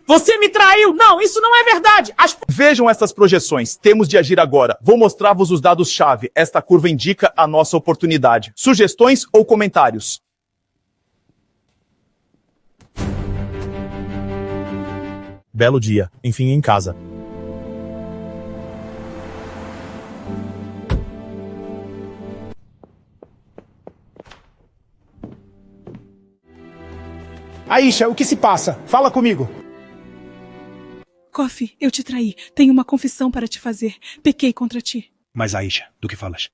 Você me traiu! Não, isso não é verdade! Vejam essas projeções. Temos de agir agora. Vou mostrar-vos os dados-chave. Esta curva indica a nossa oportunidade. Sugestões ou comentários? Belo dia. Enfim, em casa. Aisha, o que se passa? Fala comigo. Kofi, eu te traí. Tenho uma confissão para te fazer. Pequei contra ti. Mas Aisha, do que falas?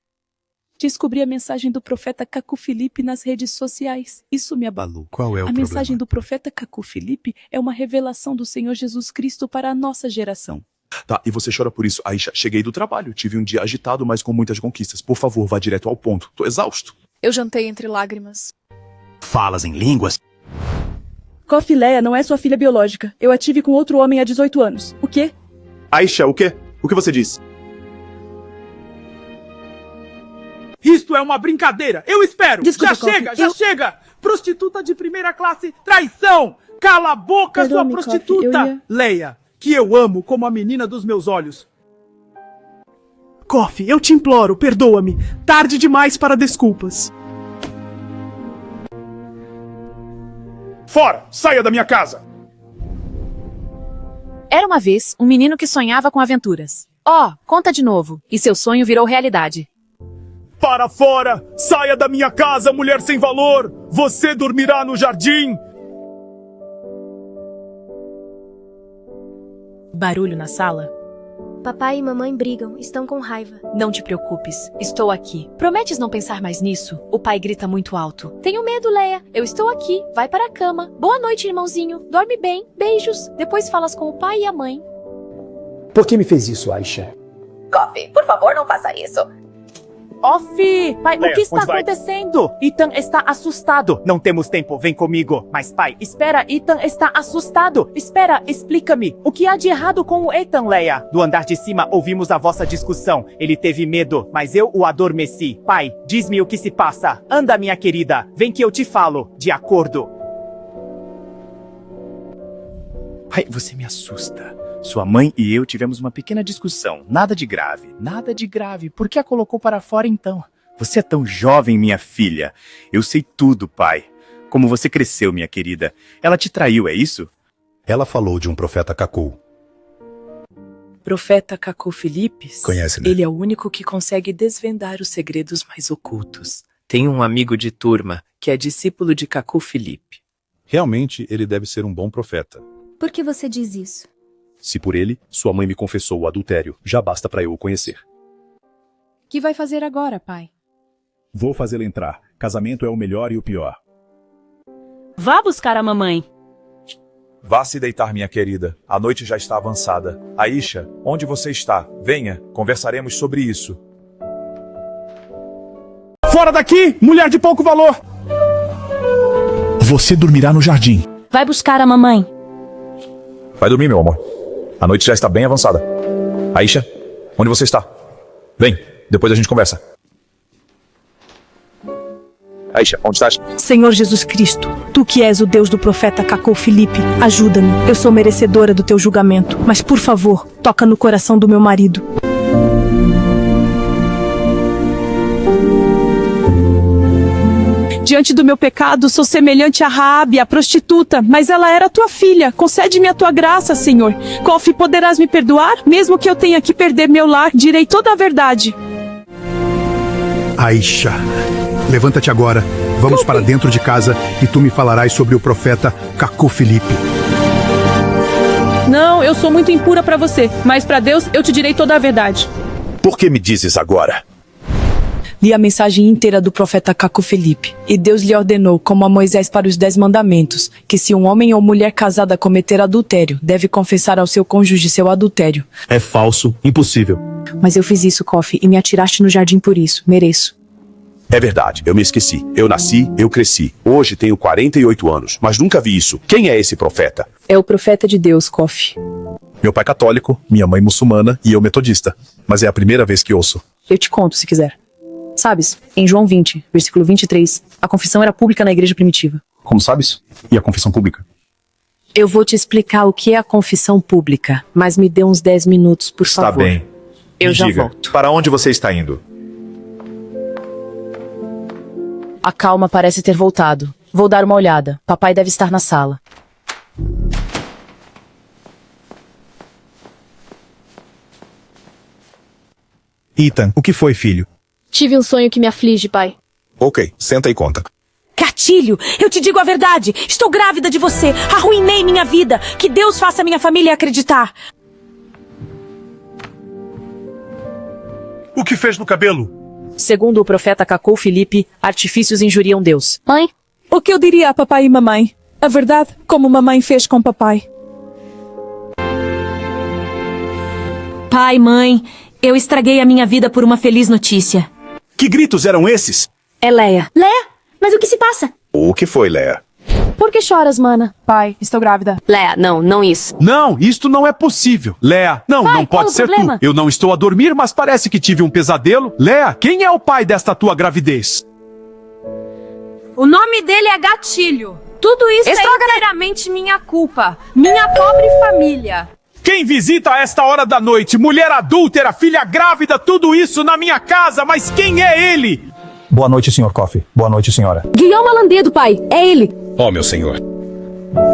Descobri a mensagem do profeta Cacu Filipe nas redes sociais. Isso me abalou. Qual é o problema? A mensagem do profeta Cacu Filipe é uma revelação do Senhor Jesus Cristo para a nossa geração. Tá, e você chora por isso. Aisha, cheguei do trabalho. Tive um dia agitado, mas com muitas conquistas. Por favor, vá direto ao ponto. Tô exausto. Eu jantei entre lágrimas. Falas em línguas? Kofi Leia não é sua filha biológica. Eu a tive com outro homem há 18 anos. O quê? Aisha, o quê? O que você disse? Isto é uma brincadeira! Eu espero! Desculpa, já chega! Prostituta de primeira classe, traição! Cala a boca, Perdoa-me, sua prostituta! Kofi, Leia, que eu amo como a menina dos meus olhos. Kofi, eu te imploro, perdoa-me. Tarde demais para desculpas. Fora! Saia da minha casa! Era uma vez um menino que sonhava com aventuras. Conta de novo. E seu sonho virou realidade. Para fora! Saia da minha casa, mulher sem valor! Você dormirá no jardim! Barulho na sala? Papai e mamãe brigam, estão com raiva. Não te preocupes, estou aqui. Prometes não pensar mais nisso? O pai grita muito alto. Tenho medo, Leia. Eu estou aqui. Vai para a cama. Boa noite, irmãozinho. Dorme bem. Beijos. Depois falas com o pai e a mãe. Por que me fez isso, Aisha? Kofi, por favor, não faça isso. Fi! Pai, Leia, o que está onde vai? acontecendo? Ethan está assustado. Não temos tempo, vem comigo. Mas pai, espera, Ethan está assustado. Espera, explica-me. O que há de errado com o Ethan, Leia? Do andar de cima ouvimos a vossa discussão. Ele teve medo, mas eu o adormeci. Pai, diz-me o que se passa. Anda, minha querida. Vem que eu te falo. De acordo. Pai, você me assusta. Sua mãe e eu tivemos uma pequena discussão. Nada de grave, nada de grave. Por que a colocou para fora então? Você é tão jovem, minha filha. Eu sei tudo, pai. Como você cresceu, minha querida. Ela te traiu, é isso? Ela falou de um profeta Cacu. Profeta Cacu Filipes? Conhece, né? Ele é o único que consegue desvendar os segredos mais ocultos. Tenho um amigo de turma que é discípulo de Cacu Filipe. Realmente, ele deve ser um bom profeta. Por que você diz isso? Se por ele, sua mãe me confessou o adultério, já basta para eu o conhecer. Que vai fazer agora, pai? Vou fazê-la entrar. Casamento é o melhor e o pior. Vá buscar a mamãe. Vá se deitar, minha querida. A noite já está avançada. Aisha, onde você está? Venha, conversaremos sobre isso. Fora daqui, mulher de pouco valor! Você dormirá no jardim. Vai buscar a mamãe. Vai dormir, meu amor. A noite já está bem avançada. Aisha, onde você está? Vem, depois a gente conversa. Aisha, onde estás? Senhor Jesus Cristo, tu que és o Deus do profeta Cacu Filipe, ajuda-me. Eu sou merecedora do teu julgamento, mas por favor, toca no coração do meu marido. Diante do meu pecado, sou semelhante a Raabe, a prostituta, mas ela era tua filha. Concede-me a tua graça, Senhor. Kofi, poderás me perdoar? Mesmo que eu tenha que perder meu lar, direi toda a verdade. Aisha, levanta-te agora. Vamos para dentro de casa e tu me falarás sobre o profeta Cacu Filipe. Não, eu sou muito impura para você, mas para Deus eu te direi toda a verdade. Por que me dizes agora? Li a mensagem inteira do profeta Cacu Filipe, e Deus lhe ordenou, como a Moisés para os 10 mandamentos, que se um homem ou mulher casada cometer adultério, deve confessar ao seu cônjuge seu adultério. É falso, impossível. Mas eu fiz isso, Kofi, e me atiraste no jardim por isso. Mereço. É verdade, eu me esqueci. Eu nasci, eu cresci. Hoje tenho 48 anos, mas nunca vi isso. Quem é esse profeta? É o profeta de Deus, Kofi. Meu pai católico, minha mãe muçulmana e eu metodista. Mas é a primeira vez que ouço. Eu te conto, se quiser. Sabes, em João 20, versículo 23, a confissão era pública na igreja primitiva. Como sabes? E a confissão pública? Eu vou te explicar o que é a confissão pública, mas me dê uns 10 minutos, por Está favor. bem. Eu Me já diga, volto. para onde você está indo? A calma parece ter voltado. Vou dar uma olhada. Papai deve estar na sala. Ethan, o que foi, filho? Tive um sonho que me aflige, pai. Ok, senta e conta. Gatilho, eu te digo a verdade. Estou grávida de você. Arruinei minha vida. Que Deus faça minha família acreditar. O que fez no cabelo? Segundo o profeta Cacou Filipe, artifícios injuriam Deus. Mãe? O que eu diria a papai e mamãe? A verdade, como mamãe fez com papai. Pai, mãe, eu estraguei a minha vida por uma feliz notícia. Que gritos eram esses? É Leia. Leia, mas o que se passa? O que foi, Leia? Por que choras, mana? Pai, estou grávida. Leia, não isso. Não, isto não é possível. Lea, não Pai, qual pode o ser problema? tu. Eu não estou a dormir, mas parece que tive um pesadelo. Lea, quem é o pai desta tua gravidez? O nome dele é Gatilho. Tudo isso é inteiramente minha culpa. Minha pobre família. Quem visita a esta hora da noite? Mulher adúltera, filha grávida, tudo isso na minha casa, mas quem é ele? Boa noite, Sr. Coffey. Boa noite, senhora. Guilherme Alandedo, pai. É ele. Oh, meu senhor.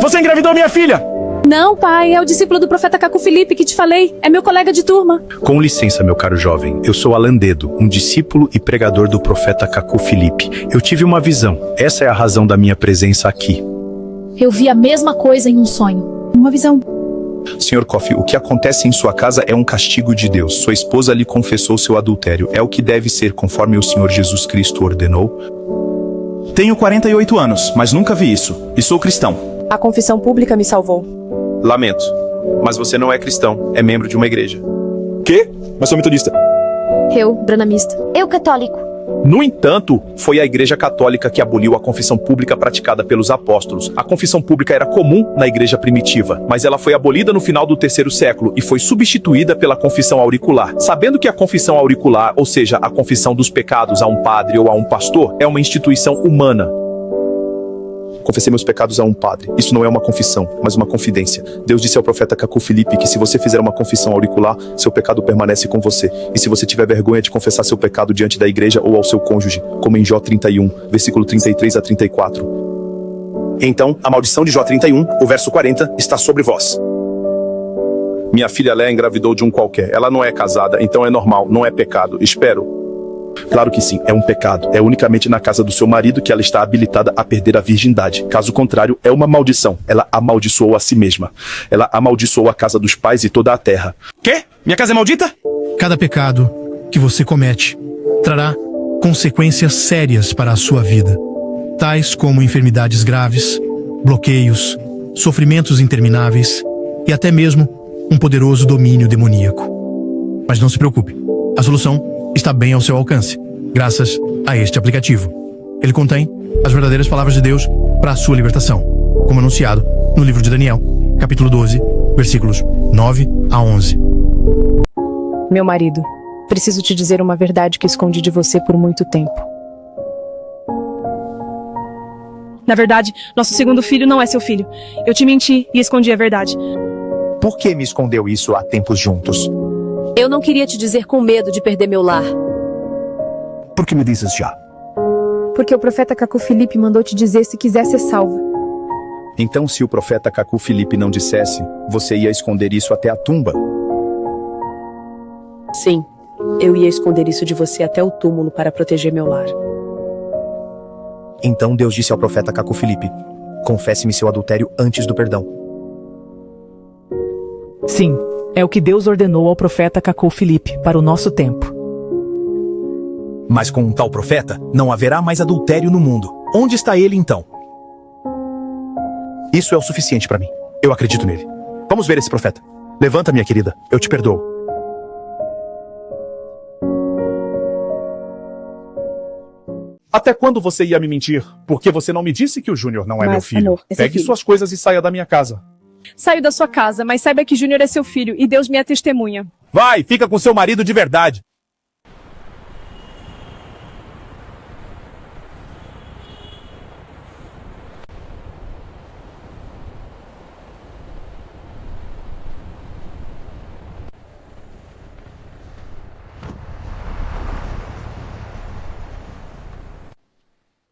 Você engravidou minha filha! Não, pai. É o discípulo do profeta Cacou Filipe que te falei. É meu colega de turma. Com licença, meu caro jovem. Eu sou Alandedo, um discípulo e pregador do profeta Cacou Filipe. Eu tive uma visão. Essa é a razão da minha presença aqui. Eu vi a mesma coisa em um sonho. Uma visão. Sr. Coffey, o que acontece em sua casa é um castigo de Deus. Sua esposa lhe confessou seu adultério. É o que deve ser conforme o Senhor Jesus Cristo ordenou. Tenho 48 anos, mas nunca vi isso. E sou cristão. A confissão pública me salvou. Lamento, mas você não é cristão, é membro de uma igreja. Quê? Mas sou metodista. Eu, branamista. Eu, católico. No entanto, foi a Igreja Católica que aboliu a confissão pública praticada pelos apóstolos. A confissão pública era comum na igreja primitiva, mas ela foi abolida no final do 3º século e foi substituída pela confissão auricular. Sabendo que a confissão auricular, ou seja, a confissão dos pecados a um padre ou a um pastor, é uma instituição humana. Confessei meus pecados a um padre. Isso não é uma confissão, mas uma confidência. Deus disse ao profeta Cacou Filipe que se você fizer uma confissão auricular, seu pecado permanece com você. E se você tiver vergonha de confessar seu pecado diante da igreja ou ao seu cônjuge, como em Jó 31, versículo 33 a 34. Então, a maldição de Jó 31, o verso 40, está sobre vós. Minha filha Léa engravidou de um qualquer. Ela não é casada, então é normal, não é pecado. Espero. Claro que sim, é um pecado. É unicamente na casa do seu marido que ela está habilitada a perder a virgindade. Caso contrário, é uma maldição. Ela amaldiçoou a si mesma. Ela amaldiçoou a casa dos pais e toda a terra. Quê? Minha casa é maldita? Cada pecado que você comete trará consequências sérias para a sua vida, tais como enfermidades graves, bloqueios, sofrimentos intermináveis e até mesmo um poderoso domínio demoníaco. Mas não se preocupe, a solução está bem ao seu alcance, graças a este aplicativo. Ele contém as verdadeiras palavras de Deus para a sua libertação, como anunciado no livro de Daniel, capítulo 12, versículos 9 a 11. Meu marido, preciso te dizer uma verdade que escondi de você por muito tempo. Na verdade, nosso segundo filho não é seu filho. Eu te menti e escondi a verdade. Por que me escondeu isso há tempos juntos? Eu não queria te dizer com medo de perder meu lar. Por que me dizes já? Porque o profeta Cacou Filipe mandou te dizer se quiser ser salva. Então, se o profeta Cacou Filipe não dissesse, você ia esconder isso até a tumba? Sim, eu ia esconder isso de você até o túmulo para proteger meu lar. Então Deus disse ao profeta Cacou Filipe: confesse-me seu adultério antes do perdão. Sim, é o que Deus ordenou ao profeta Cacou Filipe para o nosso tempo. Mas com um tal profeta, não haverá mais adultério no mundo. Onde está ele então? Isso é o suficiente para mim. Eu acredito nele. Vamos ver esse profeta. Levanta, minha querida. Eu te perdoo. Até quando você ia me mentir? Porque você não me disse que o Júnior não é Mas, meu filho. amor, esse é Pegue filho. suas coisas e saia da minha casa. Saio da sua casa, mas saiba que Júnior é seu filho e Deus me é testemunha. Vai, fica com seu marido de verdade.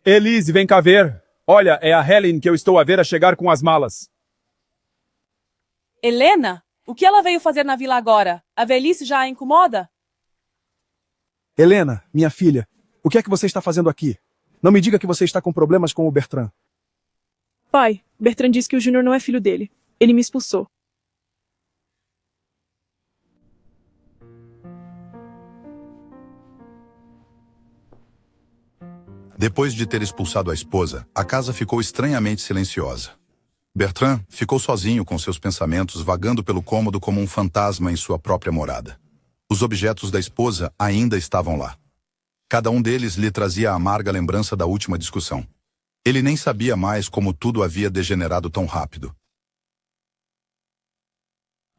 Elise, vem cá ver. Olha, é a Helen que eu estou a ver a chegar com as malas. Helena? O que ela veio fazer na vila agora? A velhice já a incomoda? Helena, minha filha, o que é que você está fazendo aqui? Não me diga que você está com problemas com o Bertrand. Pai, Bertrand disse que o Júnior não é filho dele. Ele me expulsou. Depois de ter expulsado a esposa, a casa ficou estranhamente silenciosa. Bertrand ficou sozinho com seus pensamentos vagando pelo cômodo como um fantasma em sua própria morada. Os objetos da esposa ainda estavam lá. Cada um deles lhe trazia a amarga lembrança da última discussão. Ele nem sabia mais como tudo havia degenerado tão rápido.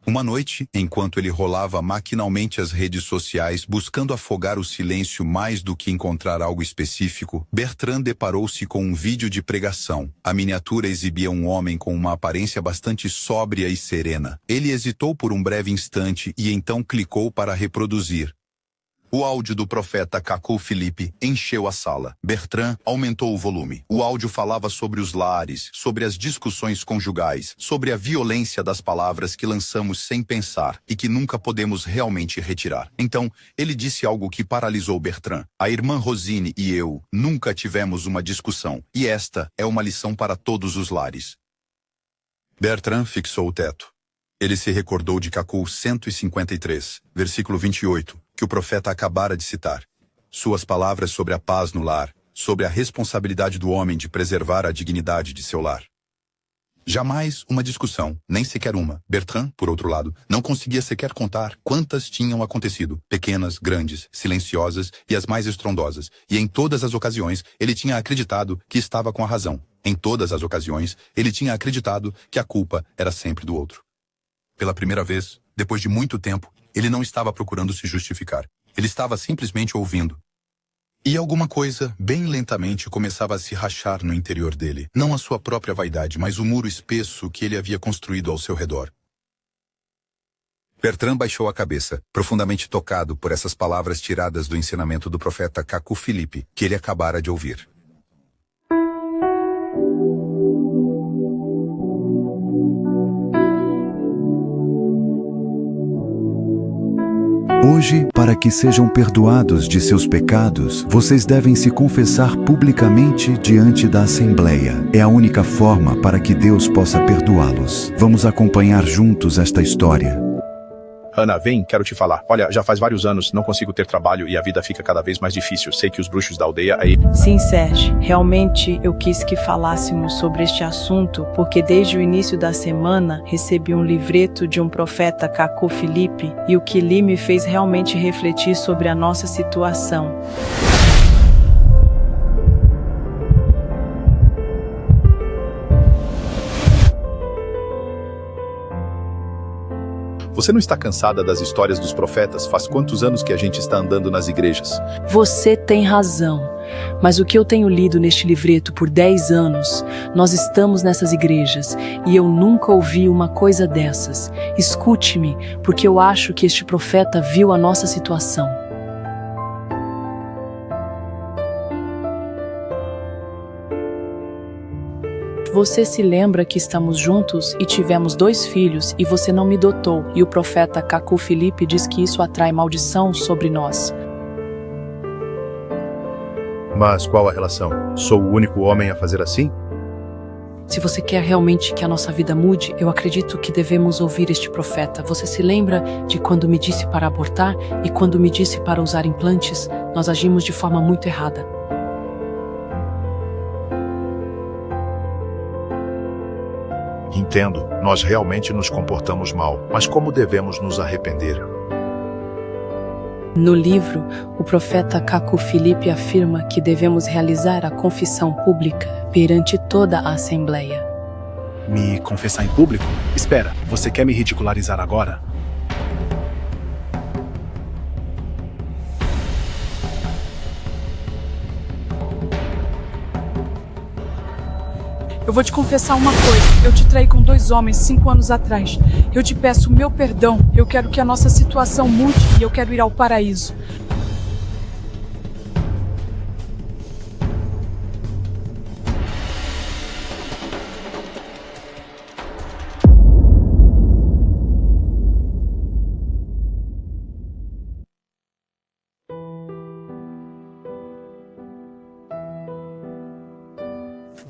Uma noite, enquanto ele rolava maquinalmente as redes sociais buscando afogar o silêncio mais do que encontrar algo específico, Bertrand deparou-se com um vídeo de pregação. A miniatura exibia um homem com uma aparência bastante sóbria e serena. Ele hesitou por um breve instante e então clicou para reproduzir. O áudio do profeta Cacu Philippe encheu a sala. Bertrand aumentou o volume. O áudio falava sobre os lares, sobre as discussões conjugais, sobre a violência das palavras que lançamos sem pensar e que nunca podemos realmente retirar. Então, ele disse algo que paralisou Bertrand. A irmã Rosine e eu nunca tivemos uma discussão, e esta é uma lição para todos os lares. Bertrand fixou o teto. Ele se recordou de Cacu 153, versículo 28, que o profeta acabara de citar. Suas palavras sobre a paz no lar, sobre a responsabilidade do homem de preservar a dignidade de seu lar. Jamais uma discussão, nem sequer uma. Bertrand, por outro lado, não conseguia sequer contar quantas tinham acontecido. Pequenas, grandes, silenciosas e as mais estrondosas. E em todas as ocasiões, ele tinha acreditado que estava com a razão. Em todas as ocasiões, ele tinha acreditado que a culpa era sempre do outro. Pela primeira vez, depois de muito tempo, ele não estava procurando se justificar. Ele estava simplesmente ouvindo. E alguma coisa, bem lentamente, começava a se rachar no interior dele. Não a sua própria vaidade, mas o muro espesso que ele havia construído ao seu redor. Bertrand baixou a cabeça, profundamente tocado por essas palavras tiradas do ensinamento do profeta Cacu Philippe, que ele acabara de ouvir. Hoje, para que sejam perdoados de seus pecados, vocês devem se confessar publicamente diante da Assembleia. É a única forma para que Deus possa perdoá-los. Vamos acompanhar juntos esta história. Ana, vem, quero te falar. Olha, já faz vários anos, não consigo ter trabalho e a vida fica cada vez mais difícil. Sei que os bruxos da aldeia aí... Sim, Sérgio. Realmente eu quis que falássemos sobre este assunto, porque desde o início da semana recebi um livreto de um profeta Cacu Philippe e o que li me fez realmente refletir sobre a nossa situação. Você não está cansada das histórias dos profetas? Faz quantos anos que a gente está andando nas igrejas? Você tem razão, mas o que eu tenho lido neste livreto por 10 anos, nós estamos nessas igrejas e eu nunca ouvi uma coisa dessas. Escute-me, porque eu acho que este profeta viu a nossa situação. Você se lembra que estamos juntos e tivemos 2 filhos e você não me dotou, e o profeta Cacu Philippe diz que isso atrai maldição sobre nós. Mas qual a relação? Sou o único homem a fazer assim? Se você quer realmente que a nossa vida mude, eu acredito que devemos ouvir este profeta. Você se lembra de quando me disse para abortar e quando me disse para usar implantes? Nós agimos de forma muito errada. Entendo, nós realmente nos comportamos mal, mas como devemos nos arrepender? No livro, o profeta Cacu Philippe afirma que devemos realizar a confissão pública perante toda a Assembleia. Me confessar em público? Espera, você quer me ridicularizar agora? Eu vou te confessar uma coisa. Eu te traí com 2 homens 5 anos atrás. Eu te peço o meu perdão. Eu quero que a nossa situação mude e eu quero ir ao paraíso.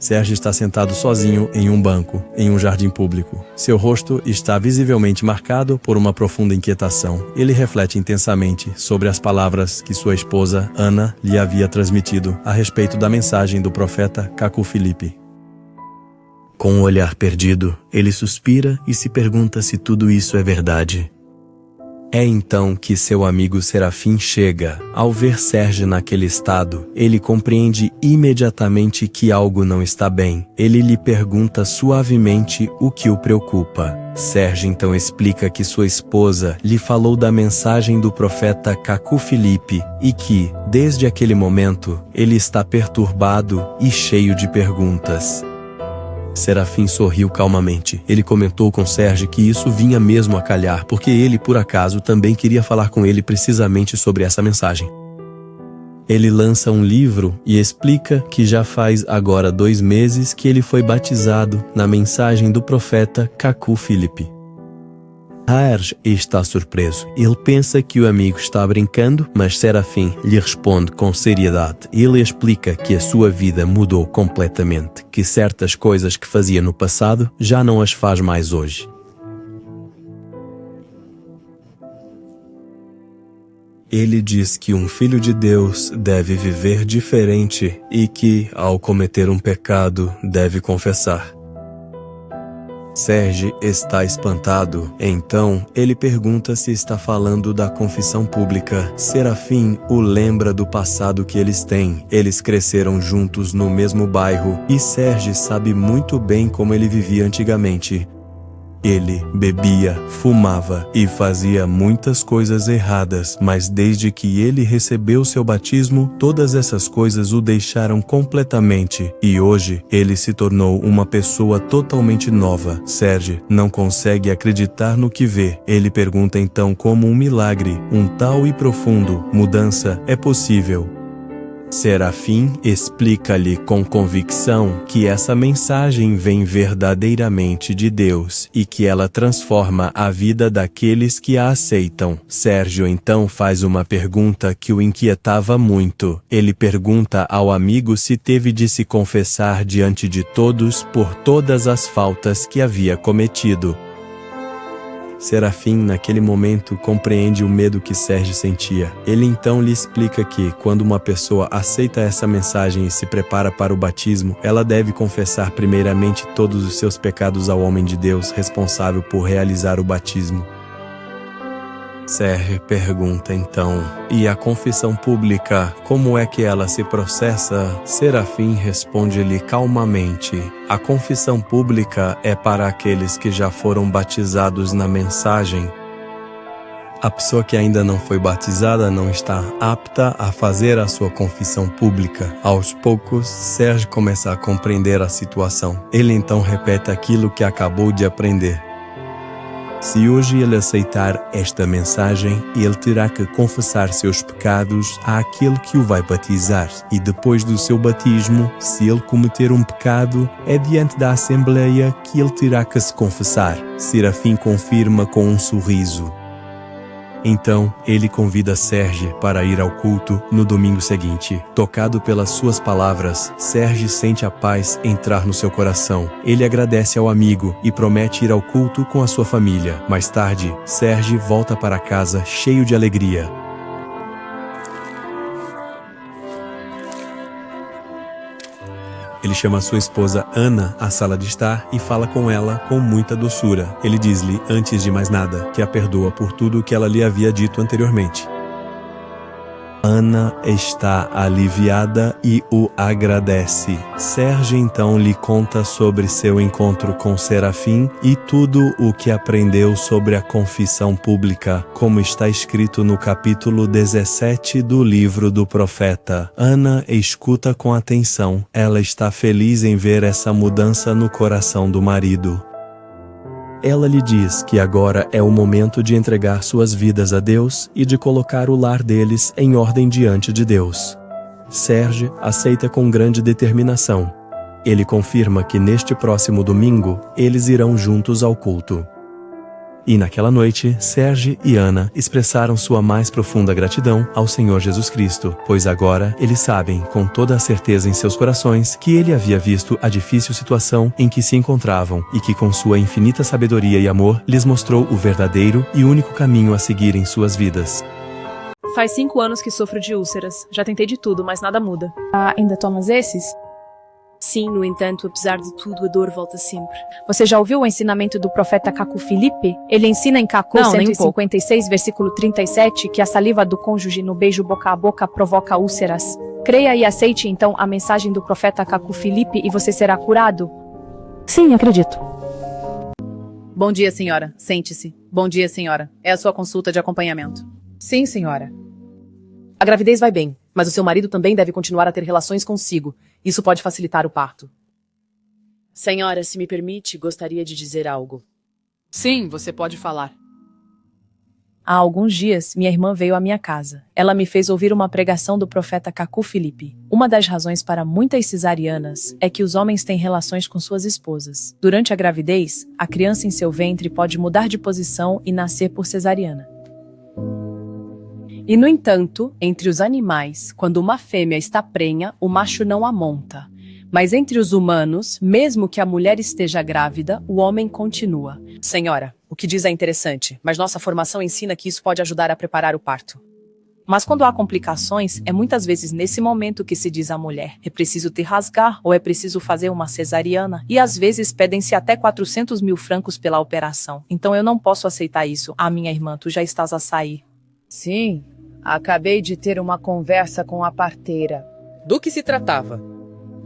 Serge está sentado sozinho em um banco, em um jardim público. Seu rosto está visivelmente marcado por uma profunda inquietação. Ele reflete intensamente sobre as palavras que sua esposa, Ana, lhe havia transmitido a respeito da mensagem do profeta Cacu Filipe. Com um olhar perdido, ele suspira e se pergunta se tudo isso é verdade. É então que seu amigo Serafim chega. Ao ver Serge naquele estado, ele compreende imediatamente que algo não está bem. Ele lhe pergunta suavemente o que o preocupa. Serge então explica que sua esposa lhe falou da mensagem do profeta Cacu Filipe e que, desde aquele momento, ele está perturbado e cheio de perguntas. Serafim sorriu calmamente. Ele comentou com Serge que isso vinha mesmo a calhar, porque ele, por acaso, também queria falar com ele precisamente sobre essa mensagem. Ele lança um livro e explica que já faz agora 2 meses que ele foi batizado na mensagem do profeta Cacu Filipe. Serge está surpreso. Ele pensa que o amigo está brincando, mas Serafim lhe responde com seriedade. Ele explica que a sua vida mudou completamente, que certas coisas que fazia no passado já não as faz mais hoje. Ele diz que um filho de Deus deve viver diferente e que, ao cometer um pecado, deve confessar. Serge está espantado, então ele pergunta se está falando da confissão pública. Serafim o lembra do passado que eles têm. Eles cresceram juntos no mesmo bairro e Serge sabe muito bem como ele vivia antigamente. Ele bebia, fumava e fazia muitas coisas erradas, mas desde que ele recebeu seu batismo, todas essas coisas o deixaram completamente e hoje ele se tornou uma pessoa totalmente nova. Serge não consegue acreditar no que vê. Ele pergunta então como um milagre, um tal e profundo mudança é possível. Serafim explica-lhe com convicção que essa mensagem vem verdadeiramente de Deus e que ela transforma a vida daqueles que a aceitam. Sérgio então faz uma pergunta que o inquietava muito. Ele pergunta ao amigo se teve de se confessar diante de todos por todas as faltas que havia cometido. Serafim, naquele momento, compreende o medo que Serge sentia. Ele então lhe explica que, quando uma pessoa aceita essa mensagem e se prepara para o batismo, ela deve confessar primeiramente todos os seus pecados ao homem de Deus responsável por realizar o batismo. Serge pergunta então, e a confissão pública, como é que ela se processa? Serafim responde-lhe calmamente, a confissão pública é para aqueles que já foram batizados na mensagem. A pessoa que ainda não foi batizada não está apta a fazer a sua confissão pública. Aos poucos, Serge começa a compreender a situação. Ele então repete aquilo que acabou de aprender. Se hoje ele aceitar esta mensagem, ele terá que confessar seus pecados àquele que o vai batizar. E depois do seu batismo, se ele cometer um pecado, é diante da Assembleia que ele terá que se confessar. Serafim confirma com um sorriso. Então, ele convida Serge para ir ao culto no domingo seguinte. Tocado pelas suas palavras, Serge sente a paz entrar no seu coração. Ele agradece ao amigo e promete ir ao culto com a sua família. Mais tarde, Serge volta para casa cheio de alegria. Ele chama sua esposa Ana à sala de estar e fala com ela com muita doçura. Ele diz-lhe, antes de mais nada, que a perdoa por tudo o que ela lhe havia dito anteriormente. Ana está aliviada e o agradece. Serge então lhe conta sobre seu encontro com Serafim e tudo o que aprendeu sobre a confissão pública, como está escrito no capítulo 17 do livro do profeta. Ana escuta com atenção. Ela está feliz em ver essa mudança no coração do marido. Ela lhe diz que agora é o momento de entregar suas vidas a Deus e de colocar o lar deles em ordem diante de Deus. Serge aceita com grande determinação. Ele confirma que neste próximo domingo eles irão juntos ao culto. E naquela noite, Serge e Ana expressaram sua mais profunda gratidão ao Senhor Jesus Cristo, pois agora eles sabem, com toda a certeza em seus corações, que ele havia visto a difícil situação em que se encontravam e que com sua infinita sabedoria e amor lhes mostrou o verdadeiro e único caminho a seguir em suas vidas. Faz 5 anos que sofro de úlceras. Já tentei de tudo, mas nada muda. Ah, ainda tomas esses? Sim, no entanto, apesar de tudo, a dor volta sempre. Você já ouviu o ensinamento do profeta Cacu Filipe? Ele ensina em Cacu Não, nem um 156, versículo 37, que a saliva do cônjuge no beijo boca a boca provoca úlceras. Creia e aceite então a mensagem do profeta Cacu Filipe e você será curado. Sim, acredito. Bom dia, senhora. Sente-se. Bom dia, senhora. É a sua consulta de acompanhamento. Sim, senhora. A gravidez vai bem, mas o seu marido também deve continuar a ter relações consigo. Isso pode facilitar o parto. Senhora, se me permite, gostaria de dizer algo. Sim, você pode falar. Há alguns dias, minha irmã veio à minha casa. Ela me fez ouvir uma pregação do profeta Cacu Filipe. Uma das razões para muitas cesarianas é que os homens têm relações com suas esposas. Durante a gravidez, a criança em seu ventre pode mudar de posição e nascer por cesariana. E, no entanto, entre os animais, quando uma fêmea está prenha, o macho não a monta. Mas entre os humanos, mesmo que a mulher esteja grávida, o homem continua. Senhora, o que diz é interessante, mas nossa formação ensina que isso pode ajudar a preparar o parto. Mas quando há complicações, é muitas vezes nesse momento que se diz à mulher: é preciso te rasgar ou é preciso fazer uma cesariana. E às vezes pedem-se até 400 mil francos pela operação. Então eu não posso aceitar isso. Ah, minha irmã, tu já estás a sair. Sim, acabei de ter uma conversa com a parteira. Do que se tratava?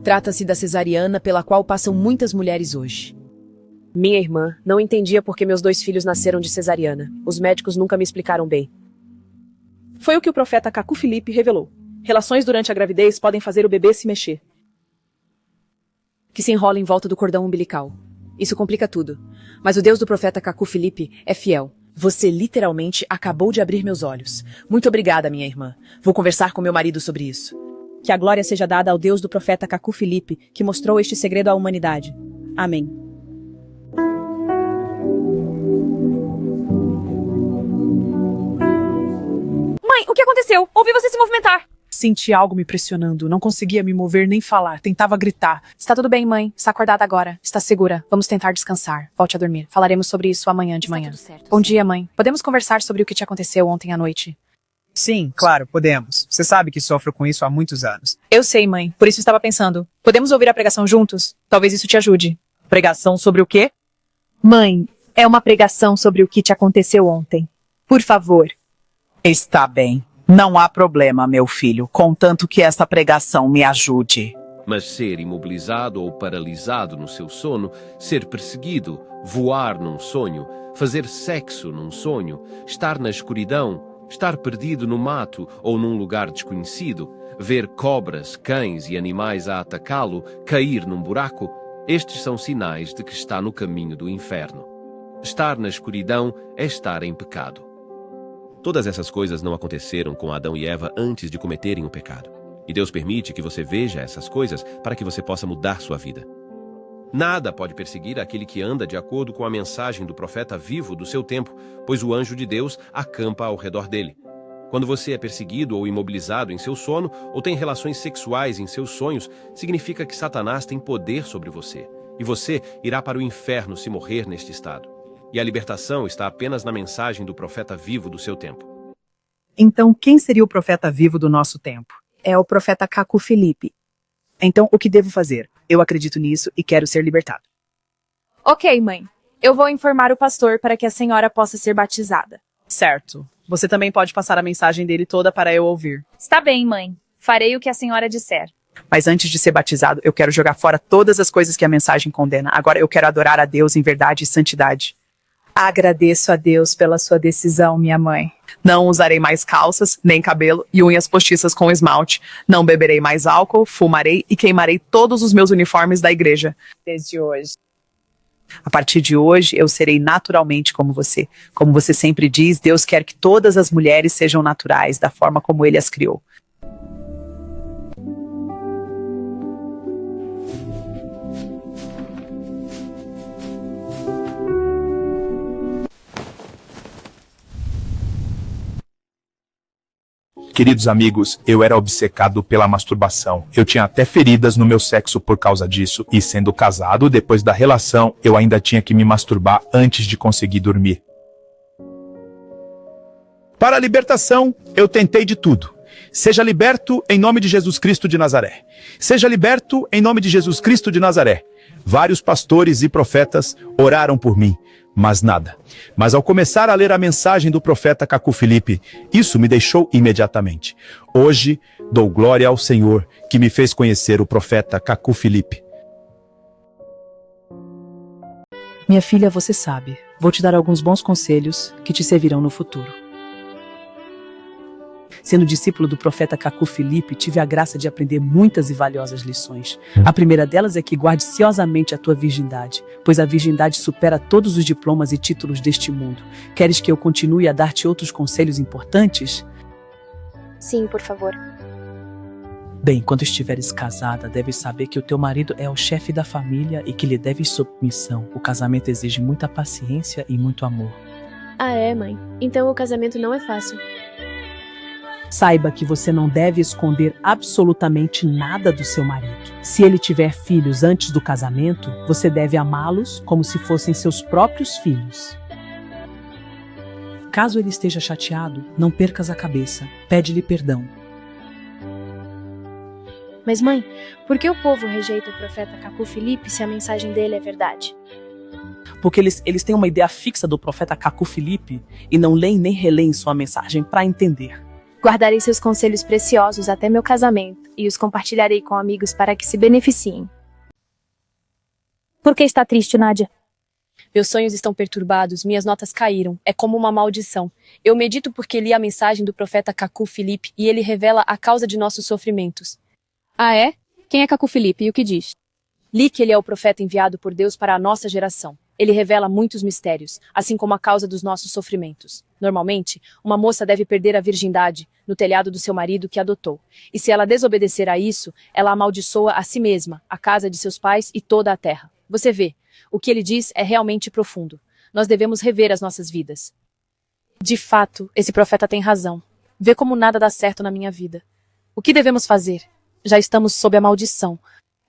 Trata-se da cesariana pela qual passam muitas mulheres hoje. Minha irmã não entendia por que meus 2 filhos nasceram de cesariana. Os médicos nunca me explicaram bem. Foi o que o profeta Cacu Filipe revelou. Relações durante a gravidez podem fazer o bebê se mexer. Que se enrola em volta do cordão umbilical. Isso complica tudo. Mas o Deus do profeta Cacu Filipe é fiel. Você literalmente acabou de abrir meus olhos. Muito obrigada, minha irmã. Vou conversar com meu marido sobre isso. Que a glória seja dada ao Deus do profeta Cacu Filipe, que mostrou este segredo à humanidade. Amém. Mãe, o que aconteceu? Ouvi você se movimentar. Senti algo me pressionando. Não conseguia me mover nem falar. Tentava gritar. Está tudo bem, mãe. Está acordada agora. Está segura. Vamos tentar descansar. Volte a dormir. Falaremos sobre isso amanhã de manhã. Bom dia, mãe. Podemos conversar sobre o que te aconteceu ontem à noite? Sim, claro, podemos. Você sabe que sofro com isso há muitos anos. Eu sei, mãe. Por isso estava pensando. Podemos ouvir a pregação juntos? Talvez isso te ajude. Pregação sobre o quê? Mãe, é uma pregação sobre o que te aconteceu ontem. Por favor. Está bem. Não há problema, meu filho, contanto que essa pregação me ajude. Mas ser imobilizado ou paralisado no seu sono, ser perseguido, voar num sonho, fazer sexo num sonho, estar na escuridão, estar perdido no mato ou num lugar desconhecido, ver cobras, cães e animais a atacá-lo, cair num buraco, estes são sinais de que está no caminho do inferno. Estar na escuridão é estar em pecado. Todas essas coisas não aconteceram com Adão e Eva antes de cometerem o pecado. E Deus permite que você veja essas coisas para que você possa mudar sua vida. Nada pode perseguir aquele que anda de acordo com a mensagem do profeta vivo do seu tempo, pois o anjo de Deus acampa ao redor dele. Quando você é perseguido ou imobilizado em seu sono, ou tem relações sexuais em seus sonhos, significa que Satanás tem poder sobre você, e você irá para o inferno se morrer neste estado. E a libertação está apenas na mensagem do profeta vivo do seu tempo. Então, quem seria o profeta vivo do nosso tempo? É o profeta Cacu Filipe. Então, o que devo fazer? Eu acredito nisso e quero ser libertado. Ok, mãe. Eu vou informar o pastor para que a senhora possa ser batizada. Certo. Você também pode passar a mensagem dele toda para eu ouvir. Está bem, mãe. Farei o que a senhora disser. Mas antes de ser batizado, eu quero jogar fora todas as coisas que a mensagem condena. Agora eu quero adorar a Deus em verdade e santidade. Agradeço a Deus pela sua decisão, minha mãe. Não usarei mais calças, nem cabelo e unhas postiças com esmalte. Não beberei mais álcool, fumarei e queimarei todos os meus uniformes da igreja. Desde hoje. A partir de hoje, eu serei naturalmente como você. Como você sempre diz, Deus quer que todas as mulheres sejam naturais, da forma como Ele as criou. Queridos amigos, eu era obcecado pela masturbação. Eu tinha até feridas no meu sexo por causa disso. E sendo casado, depois da relação, eu ainda tinha que me masturbar antes de conseguir dormir. Para a libertação, eu tentei de tudo. Seja liberto em nome de Jesus Cristo de Nazaré. Seja liberto em nome de Jesus Cristo de Nazaré. Vários pastores e profetas oraram por mim, mas nada. Mas ao começar a ler a mensagem do profeta Cacu Felipe, isso me deixou imediatamente. Hoje, dou glória ao Senhor, que me fez conhecer o profeta Cacu Felipe. Minha filha, você sabe, vou te dar alguns bons conselhos que te servirão no futuro. Sendo discípulo do profeta Cacu Felipe, tive a graça de aprender muitas e valiosas lições. A primeira delas é que guarde ciosamente a tua virgindade, pois a virgindade supera todos os diplomas e títulos deste mundo. Queres que eu continue a dar-te outros conselhos importantes? Sim, por favor. Bem, quando estiveres casada, deves saber que o teu marido é o chefe da família e que lhe deves submissão. O casamento exige muita paciência e muito amor. Ah, é, mãe? Então o casamento não é fácil. Saiba que você não deve esconder absolutamente nada do seu marido. Se ele tiver filhos antes do casamento, você deve amá-los como se fossem seus próprios filhos. Caso ele esteja chateado, não percas a cabeça. Pede-lhe perdão. Mas mãe, por que o povo rejeita o profeta Cacu Felipe se a mensagem dele é verdade? Porque eles têm uma ideia fixa do profeta Cacu Felipe e não leem nem releem sua mensagem para entender. Guardarei seus conselhos preciosos até meu casamento e os compartilharei com amigos para que se beneficiem. Por que está triste, Nádia? Meus sonhos estão perturbados, minhas notas caíram. É como uma maldição. Eu medito porque li a mensagem do profeta Cacu Felipe e ele revela a causa de nossos sofrimentos. Ah, é? Quem é Cacu Felipe e o que diz? Li que ele é o profeta enviado por Deus para a nossa geração. Ele revela muitos mistérios, assim como a causa dos nossos sofrimentos. Normalmente, uma moça deve perder a virgindade no telhado do seu marido que adotou. E se ela desobedecer a isso, ela amaldiçoa a si mesma, a casa de seus pais e toda a terra. Você vê, o que ele diz é realmente profundo. Nós devemos rever as nossas vidas. De fato, esse profeta tem razão. Vê como nada dá certo na minha vida. O que devemos fazer? Já estamos sob a maldição.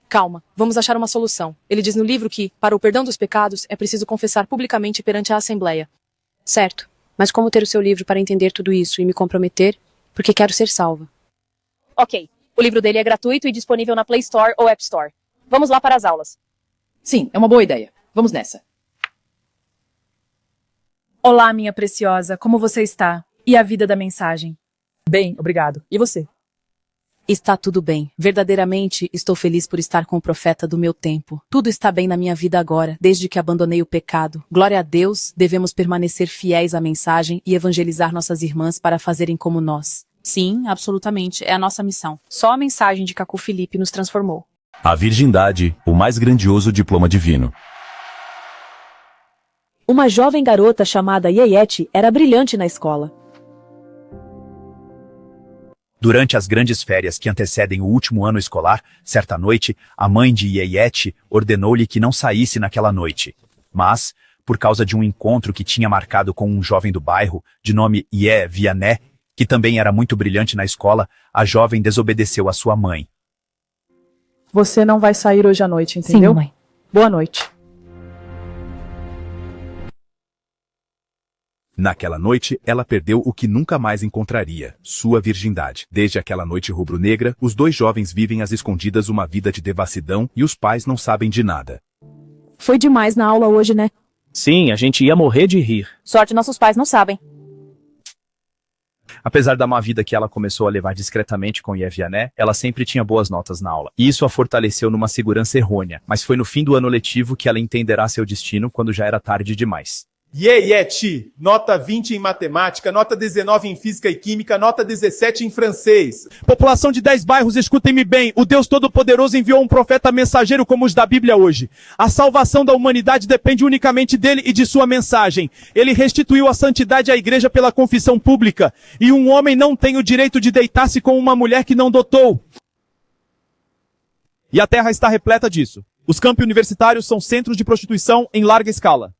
Calma, vamos achar uma solução. Ele diz no livro que, para o perdão dos pecados, é preciso confessar publicamente perante a Assembleia. Certo, mas como ter o seu livro para entender tudo isso e me comprometer? Porque quero ser salva. Ok, o livro dele é gratuito e disponível na Play Store ou App Store. Vamos lá para as aulas. Sim, é uma boa ideia. Vamos nessa. Olá, minha preciosa, como você está? E a vida da mensagem? Bem, obrigado. E você? Está tudo bem. Verdadeiramente, estou feliz por estar com o profeta do meu tempo. Tudo está bem na minha vida agora, desde que abandonei o pecado. Glória a Deus, devemos permanecer fiéis à mensagem e evangelizar nossas irmãs para fazerem como nós. Sim, absolutamente, é a nossa missão. Só a mensagem de Cacu Felipe nos transformou. A virgindade, o mais grandioso diploma divino. Uma jovem garota chamada Yeyete era brilhante na escola. Durante as grandes férias que antecedem o último ano escolar, certa noite, a mãe de Yeyete ordenou-lhe que não saísse naquela noite. Mas, por causa de um encontro que tinha marcado com um jovem do bairro, de nome Ye Vianney, que também era muito brilhante na escola, a jovem desobedeceu à sua mãe. Você não vai sair hoje à noite, entendeu? Sim, mãe. Boa noite. Naquela noite, ela perdeu o que nunca mais encontraria, sua virgindade. Desde aquela noite rubro-negra, os dois jovens vivem às escondidas uma vida de devassidão e os pais não sabem de nada. Foi demais na aula hoje, né? Sim, a gente ia morrer de rir. Sorte nossos pais não sabem. Apesar da má vida que ela começou a levar discretamente com Ye Vianney, ela sempre tinha boas notas na aula. E isso a fortaleceu numa segurança errônea. Mas foi no fim do ano letivo que ela entenderá seu destino quando já era tarde demais. Yeyete, nota 20 em matemática, nota 19 em física e química, nota 17 em francês. População de 10 bairros, escutem-me bem. O Deus Todo-Poderoso enviou um profeta mensageiro como os da Bíblia hoje. A salvação da humanidade depende unicamente dele e de sua mensagem. Ele restituiu a santidade à igreja pela confissão pública. E um homem não tem o direito de deitar-se com uma mulher que não dotou. E a terra está repleta disso. Os campi universitários são centros de prostituição em larga escala.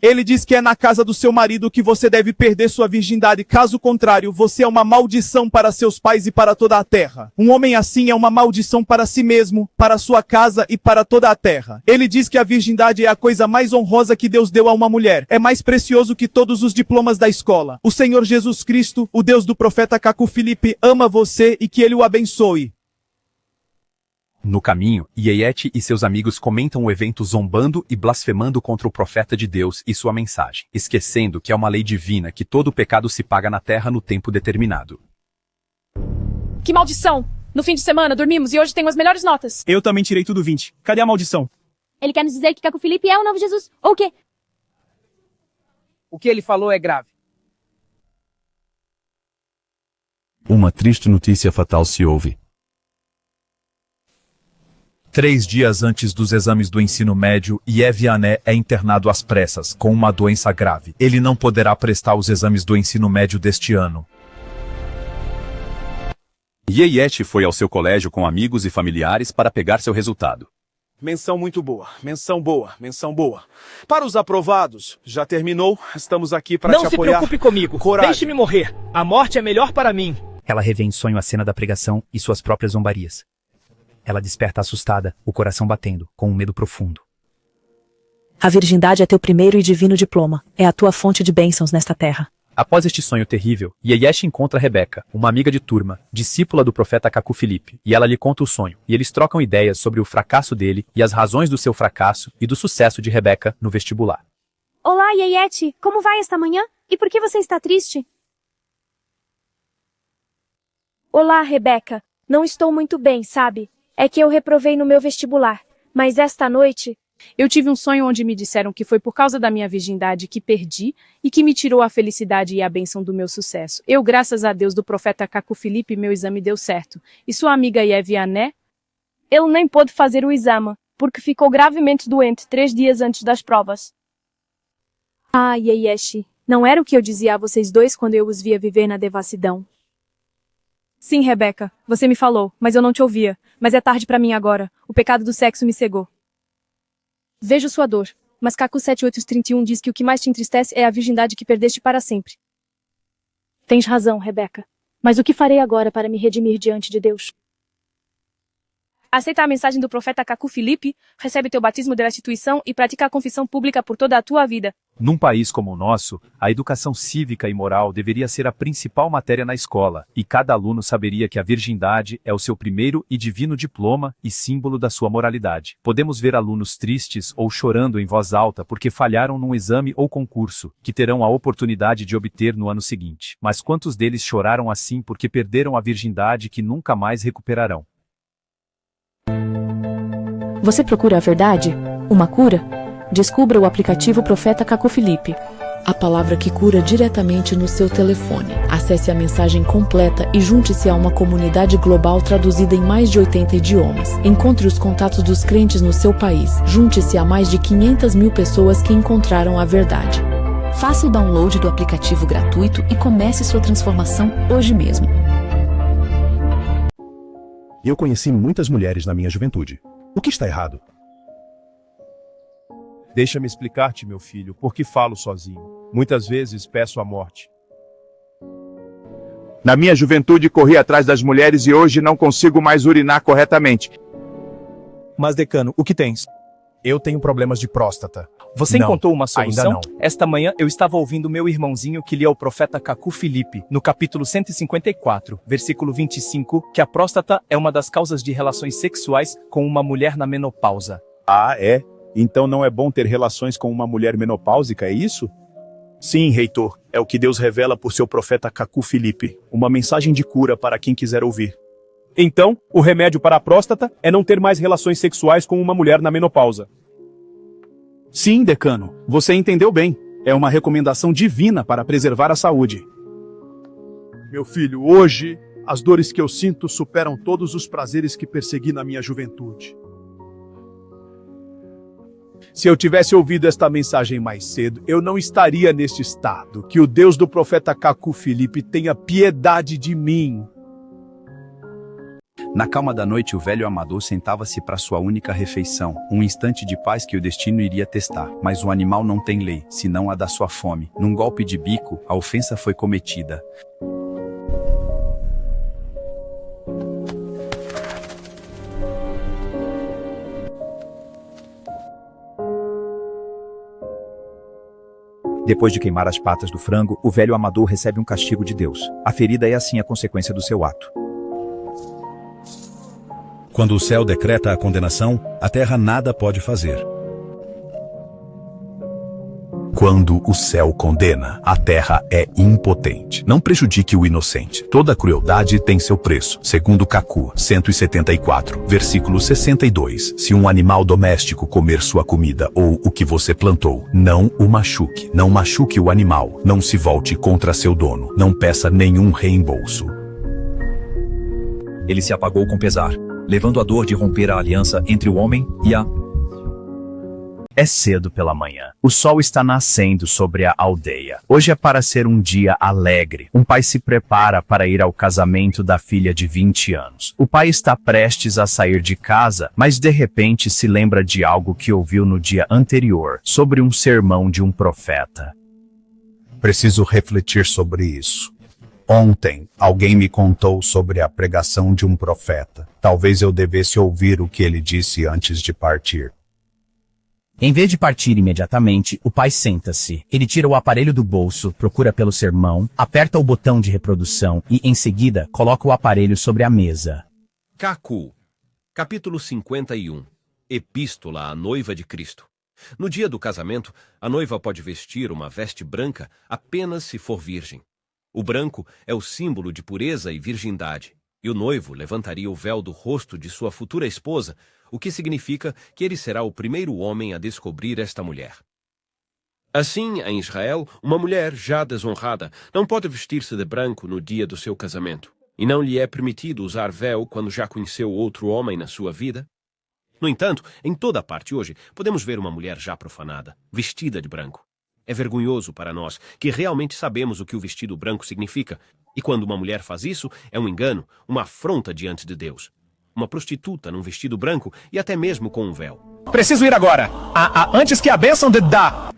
Ele diz que é na casa do seu marido que você deve perder sua virgindade. Caso contrário, você é uma maldição para seus pais e para toda a terra. Um homem assim é uma maldição para si mesmo, para sua casa e para toda a terra. Ele diz que a virgindade é a coisa mais honrosa que Deus deu a uma mulher. É mais precioso que todos os diplomas da escola. O Senhor Jesus Cristo, o Deus do profeta Cacu Felipe, ama você e que ele o abençoe. No caminho, Yeyete e seus amigos comentam o evento zombando e blasfemando contra o profeta de Deus e sua mensagem, esquecendo que é uma lei divina que todo pecado se paga na terra no tempo determinado. Que maldição! No fim de semana dormimos e hoje tenho as melhores notas. Eu também tirei tudo 20. Cadê a maldição? Ele quer nos dizer que Caco Felipe é o novo Jesus, ou o quê? O que ele falou é grave. Uma triste notícia fatal se ouve. 3 dias antes dos exames do ensino médio, Yeviané é internado às pressas, com uma doença grave. Ele não poderá prestar os exames do ensino médio deste ano. Yeyete foi ao seu colégio com amigos e familiares para pegar seu resultado. Menção muito boa, menção boa, menção boa. Para os aprovados, já terminou, estamos aqui para te apoiar. Não se preocupe comigo, Coragem. deixe-me morrer. A morte é melhor para mim. Ela revê em sonho a cena da pregação e suas próprias zombarias. Ela desperta assustada, o coração batendo, com um medo profundo. A virgindade é teu primeiro e divino diploma. É a tua fonte de bênçãos nesta terra. Após este sonho terrível, Yeyete encontra Rebeca, uma amiga de turma, discípula do profeta Cacu Felipe, e ela lhe conta o sonho, e eles trocam ideias sobre o fracasso dele e as razões do seu fracasso e do sucesso de Rebeca no vestibular. Olá, Yeyete. Como vai esta manhã? E por que você está triste? Olá, Rebeca. Não estou muito bem, sabe? É que eu reprovei no meu vestibular, mas esta noite... Eu tive um sonho onde me disseram que foi por causa da minha virgindade que perdi e que me tirou a felicidade e a bênção do meu sucesso. Eu, graças a Deus do profeta Cacu Felipe, meu exame deu certo. E sua amiga Yeviané? Ele nem pôde fazer o exame, porque ficou gravemente doente 3 dias antes das provas. Ah, Yeyete, não era o que eu dizia a vocês dois quando eu os via viver na devassidão? Sim, Rebeca, você me falou, mas eu não te ouvia. Mas é tarde para mim agora. O pecado do sexo me cegou. Vejo sua dor, mas Cacu 7831 diz que o que mais te entristece é a virgindade que perdeste para sempre. Tens razão, Rebeca. Mas o que farei agora para me redimir diante de Deus? Aceita a mensagem do profeta Cacu Felipe, recebe teu batismo de restituição e pratica a confissão pública por toda a tua vida. Num país como o nosso, a educação cívica e moral deveria ser a principal matéria na escola, e cada aluno saberia que a virgindade é o seu primeiro e divino diploma e símbolo da sua moralidade. Podemos ver alunos tristes ou chorando em voz alta porque falharam num exame ou concurso, que terão a oportunidade de obter no ano seguinte. Mas quantos deles choraram assim porque perderam a virgindade que nunca mais recuperarão? Você procura a verdade? Uma cura? Descubra o aplicativo Profeta Cacu Felipe. A palavra que cura diretamente no seu telefone. Acesse a mensagem completa e junte-se a uma comunidade global traduzida em mais de 80 idiomas. Encontre os contatos dos crentes no seu país. Junte-se a mais de 500 mil pessoas que encontraram a verdade. Faça o download do aplicativo gratuito e comece sua transformação hoje mesmo. Eu conheci muitas mulheres na minha juventude. O que está errado? Deixa-me explicar-te, meu filho, por que falo sozinho. Muitas vezes peço a morte. Na minha juventude corri atrás das mulheres e hoje não consigo mais urinar corretamente. Mas, decano, o que tens? Eu tenho problemas de próstata. Você Não, encontrou uma solução? ainda não. Esta manhã eu estava ouvindo meu irmãozinho que lia o profeta Cacu Felipe, no capítulo 154, versículo 25, que a próstata é uma das causas de relações sexuais com uma mulher na menopausa. Ah, é? Então não é bom ter relações com uma mulher menopáusica, é isso? Sim, reitor, é o que Deus revela por seu profeta Cacu Felipe, uma mensagem de cura para quem quiser ouvir. Então, o remédio para a próstata é não ter mais relações sexuais com uma mulher na menopausa. Sim, decano, você entendeu bem. É uma recomendação divina para preservar a saúde. Meu filho, hoje, as dores que eu sinto superam todos os prazeres que persegui na minha juventude. Se eu tivesse ouvido esta mensagem mais cedo, eu não estaria neste estado. Que o Deus do profeta Cacu Felipe tenha piedade de mim. Na calma da noite, o velho amador sentava-se para sua única refeição, um instante de paz que o destino iria testar. Mas o animal não tem lei, senão a da sua fome. Num golpe de bico, a ofensa foi cometida. Depois de queimar as patas do frango, o velho amador recebe um castigo de Deus. A ferida é assim a consequência do seu ato. Quando o céu decreta a condenação, a terra nada pode fazer. Quando o céu condena, a terra é impotente. Não prejudique o inocente. Toda crueldade tem seu preço. Segundo Kaku 174, versículo 62. Se um animal doméstico comer sua comida ou o que você plantou, não o machuque. Não machuque o animal. Não se volte contra seu dono. Não peça nenhum reembolso. Ele se apagou com pesar, levando a dor de romper a aliança entre o homem e a... É cedo pela manhã. O sol está nascendo sobre a aldeia. Hoje é para ser um dia alegre. Um pai se prepara para ir ao casamento da filha de 20 anos. O pai está prestes a sair de casa, mas de repente se lembra de algo que ouviu no dia anterior, sobre um sermão de um profeta. Preciso refletir sobre isso. Ontem, alguém me contou sobre a pregação de um profeta. Talvez eu devesse ouvir o que ele disse antes de partir. Em vez de partir imediatamente, o pai senta-se. Ele tira o aparelho do bolso, procura pelo sermão, aperta o botão de reprodução e, em seguida, coloca o aparelho sobre a mesa. Kaku, capítulo 51. Epístola à noiva de Cristo. No dia do casamento, a noiva pode vestir uma veste branca apenas se for virgem. O branco é o símbolo de pureza e virgindade, e o noivo levantaria o véu do rosto de sua futura esposa, o que significa que ele será o primeiro homem a descobrir esta mulher. Assim, em Israel, uma mulher já desonrada não pode vestir-se de branco no dia do seu casamento, e não lhe é permitido usar véu quando já conheceu outro homem na sua vida. No entanto, em toda parte hoje, podemos ver uma mulher já profanada, vestida de branco. É vergonhoso para nós, que realmente sabemos o que o vestido branco significa, e quando uma mulher faz isso, é um engano, uma afronta diante de Deus. Uma prostituta num vestido branco e até mesmo com um véu. Preciso ir agora. Antes que a bênção de Dá.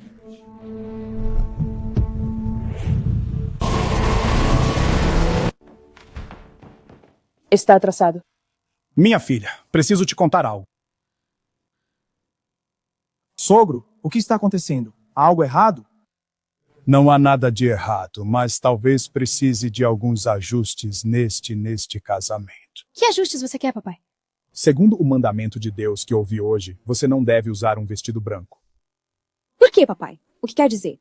Está atrasado. Minha filha, preciso te contar algo. Sogro, o que está acontecendo? Há algo errado? Não há nada de errado, mas talvez precise de alguns ajustes neste casamento. Que ajustes você quer, papai? Segundo o mandamento de Deus que ouvi hoje, você não deve usar um vestido branco. Por que, papai? O que quer dizer?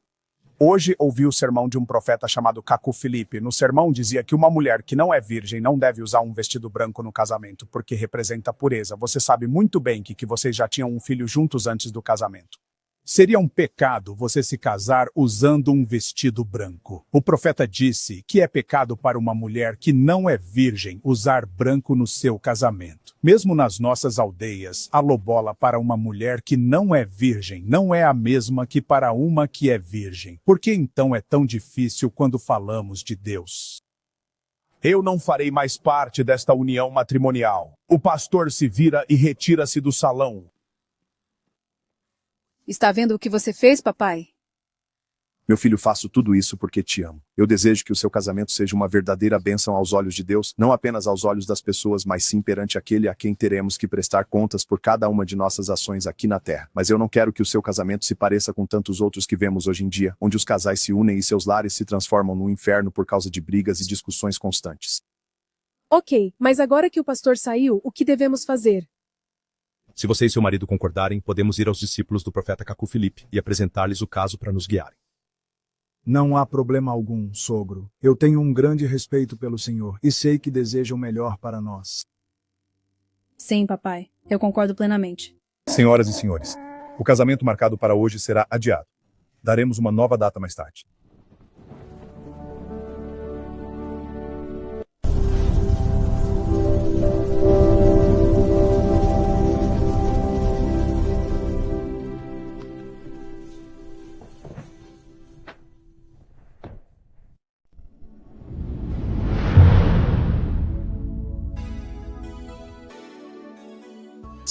Hoje ouvi o sermão de um profeta chamado Kaku Felipe. No sermão dizia que uma mulher que não é virgem não deve usar um vestido branco no casamento, porque representa pureza. Você sabe muito bem que vocês já tinham um filho juntos antes do casamento. Seria um pecado você se casar usando um vestido branco. O profeta disse que é pecado para uma mulher que não é virgem usar branco no seu casamento. Mesmo nas nossas aldeias, a lobola para uma mulher que não é virgem não é a mesma que para uma que é virgem. Por que então é tão difícil quando falamos de Deus? Eu não farei mais parte desta união matrimonial. O pastor se vira e retira-se do salão. Está vendo o que você fez, papai? Meu filho, faço tudo isso porque te amo. Eu desejo que o seu casamento seja uma verdadeira bênção aos olhos de Deus, não apenas aos olhos das pessoas, mas sim perante aquele a quem teremos que prestar contas por cada uma de nossas ações aqui na Terra. Mas eu não quero que o seu casamento se pareça com tantos outros que vemos hoje em dia, onde os casais se unem e seus lares se transformam num inferno por causa de brigas e discussões constantes. Ok, mas agora que o pastor saiu, o que devemos fazer? Se você e seu marido concordarem, podemos ir aos discípulos do profeta Kaku Felipe e apresentar-lhes o caso para nos guiarem. Não há problema algum, sogro. Eu tenho um grande respeito pelo senhor e sei que deseja o melhor para nós. Sim, papai. Eu concordo plenamente. Senhoras e senhores, o casamento marcado para hoje será adiado. Daremos uma nova data mais tarde.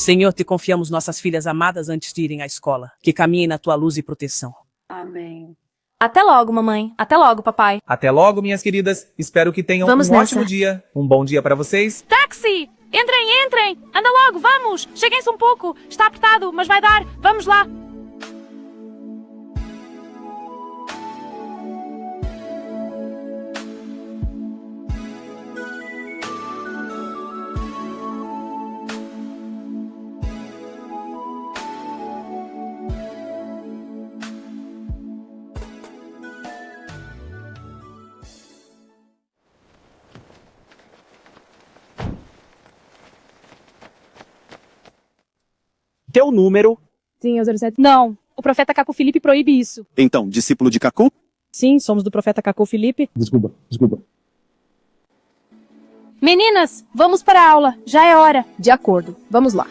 Senhor, te confiamos nossas filhas amadas antes de irem à escola. Que caminhem na tua luz e proteção. Amém. Até logo, mamãe. Até logo, papai. Até logo, minhas queridas. Espero que tenham Vamos um nessa. ótimo dia. Um bom dia para vocês. Táxi! Entrem, entrem! Anda logo, vamos! Cheguem-se um pouco. Está apertado, mas vai dar. Vamos lá. Teu número. Sim, é o 07. Não, o profeta Caco Felipe proíbe isso. Então, discípulo de Cacu? Sim, somos do profeta Caco Felipe. Desculpa. Meninas, vamos para a aula. Já é hora. De acordo. Vamos lá.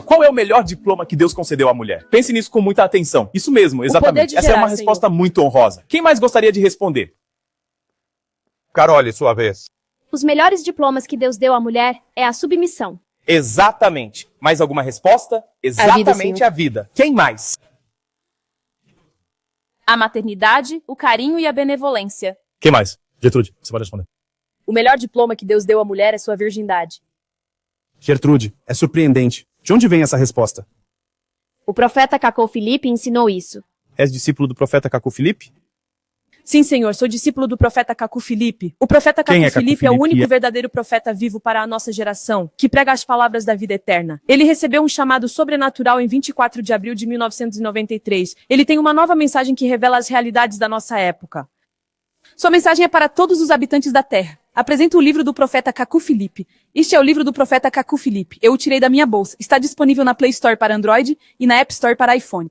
Qual é o melhor diploma que Deus concedeu à mulher? Pense nisso com muita atenção. Isso mesmo, exatamente. Essa é uma resposta muito honrosa. Quem mais gostaria de responder? Carole, sua vez. Os melhores diplomas que Deus deu à mulher é a submissão. Exatamente. Mais alguma resposta? Exatamente a vida. Quem mais? A maternidade, o carinho e a benevolência. Quem mais? Gertrude, você pode responder. O melhor diploma que Deus deu à mulher é sua virgindade. Gertrude, é surpreendente. De onde vem essa resposta? O profeta Caco Felipe ensinou isso. És discípulo do profeta Caco Felipe? Sim, senhor, sou discípulo do profeta Caco Felipe. O profeta Caco Felipe é o único verdadeiro profeta vivo para a nossa geração, que prega as palavras da vida eterna. Ele recebeu um chamado sobrenatural em 24 de abril de 1993. Ele tem uma nova mensagem que revela as realidades da nossa época. Sua mensagem é para todos os habitantes da Terra. Apresenta o livro do profeta Caco Felipe. Este é o livro do profeta Caco Felipe. Eu o tirei da minha bolsa. Está disponível na Play Store para Android e na App Store para iPhone.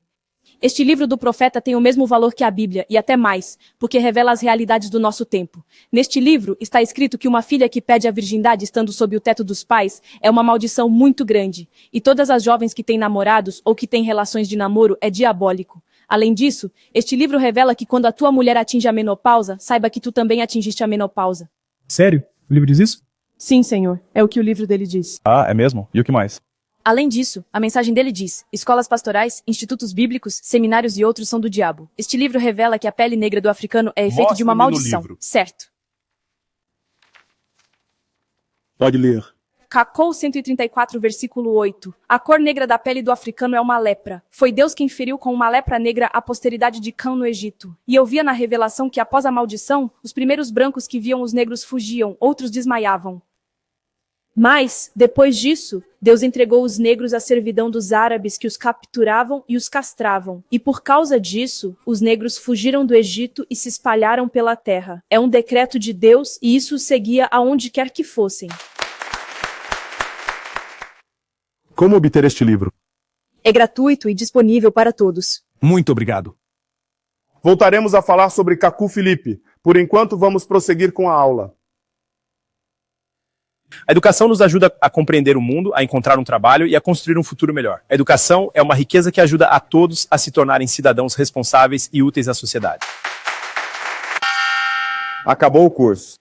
Este livro do profeta tem o mesmo valor que a Bíblia, e até mais, porque revela as realidades do nosso tempo. Neste livro está escrito que uma filha que pede a virgindade estando sob o teto dos pais é uma maldição muito grande, e todas as jovens que têm namorados ou que têm relações de namoro é diabólico. Além disso, este livro revela que quando a tua mulher atinge a menopausa, saiba que tu também atingiste a menopausa. Sério? O livro diz isso? Sim, senhor, é o que o livro dele diz. Ah, é mesmo? E o que mais? Além disso, a mensagem dele diz: escolas pastorais, institutos bíblicos, seminários e outros são do diabo. Este livro revela que a pele negra do africano é efeito de uma maldição. Certo. Pode ler. Cacou 134, versículo 8. A cor negra da pele do africano é uma lepra. Foi Deus quem feriu com uma lepra negra a posteridade de Cã no Egito. E eu via na revelação que após a maldição, os primeiros brancos que viam os negros fugiam, outros desmaiavam. Mas, depois disso, Deus entregou os negros à servidão dos árabes que os capturavam e os castravam. E por causa disso, os negros fugiram do Egito e se espalharam pela terra. É um decreto de Deus e isso os seguia aonde quer que fossem. Como obter este livro? É gratuito e disponível para todos. Muito obrigado. Voltaremos a falar sobre Caco Felipe. Por enquanto, vamos prosseguir com a aula. A educação nos ajuda a compreender o mundo, a encontrar um trabalho e a construir um futuro melhor. A educação é uma riqueza que ajuda a todos a se tornarem cidadãos responsáveis e úteis à sociedade. Acabou o curso.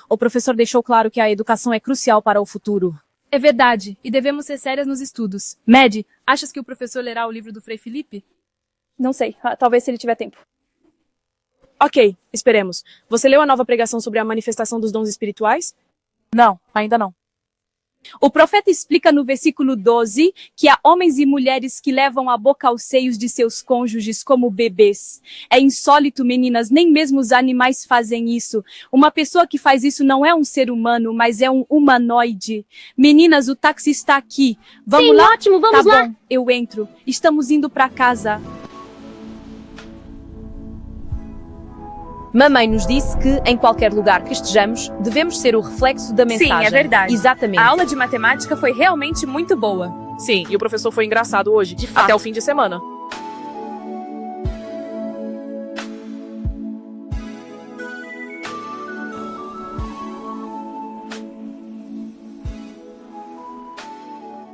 O professor deixou claro que a educação é crucial para o futuro. É verdade, e devemos ser sérias nos estudos. Mad, achas que o professor lerá o livro do Frei Felipe? Não sei, talvez se ele tiver tempo. Ok, esperemos. Você leu a nova pregação sobre a manifestação dos dons espirituais? Não, ainda não. O profeta explica no versículo 12 que há homens e mulheres que levam a boca aos seios de seus cônjuges como bebês. É insólito, meninas, nem mesmo os animais fazem isso. Uma pessoa que faz isso não é um ser humano, mas é um humanoide. Meninas, o táxi está aqui. Vamos lá? Ótimo, vamos tá lá. Bom, eu entro. Estamos indo para casa. Mamãe nos disse que, em qualquer lugar que estejamos, devemos ser o reflexo da mensagem. Sim, é verdade. Exatamente. A aula de matemática foi realmente muito boa. Sim, e o professor foi engraçado hoje, até o fim de semana.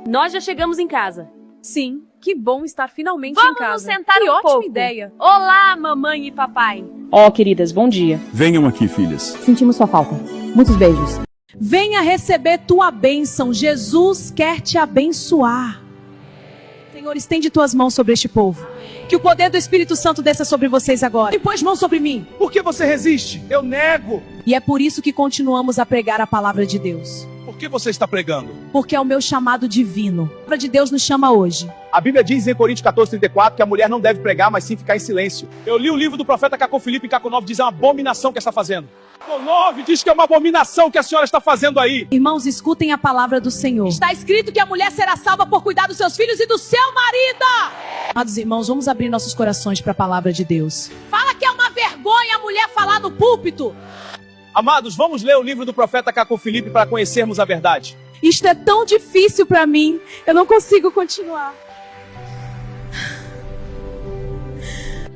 Nós já chegamos em casa. Sim, que bom estar finalmente Vamos em casa. nos sentar que um ótima pouco. ideia. Olá, mamãe e papai. Ó, queridas, bom dia. Venham aqui, filhas. Sentimos sua falta. Muitos beijos. Venha receber tua bênção. Jesus quer te abençoar. Senhor, estende tuas mãos sobre este povo. Que o poder do Espírito Santo desça sobre vocês agora. E põe as mãos sobre mim. Por que você resiste? Eu nego. E é por isso que continuamos a pregar a palavra de Deus. Por que você está pregando? Porque é o meu chamado divino. A palavra de Deus nos chama hoje. A Bíblia diz em Coríntios 14:34 que a mulher não deve pregar, mas sim ficar em silêncio. Eu li o livro do profeta Cacô Filipe em Caco 9, diz é uma abominação que está fazendo. Caco 9 diz que é uma abominação que a senhora está fazendo aí. Irmãos, escutem a palavra do Senhor. Está escrito que a mulher será salva por cuidar dos seus filhos e do seu marido. Amados irmãos, vamos abrir nossos corações para a palavra de Deus. Fala que é uma vergonha a mulher falar no púlpito. Amados, vamos ler o livro do profeta Cacô Filipe para conhecermos a verdade. Isto é tão difícil para mim. Eu não consigo continuar.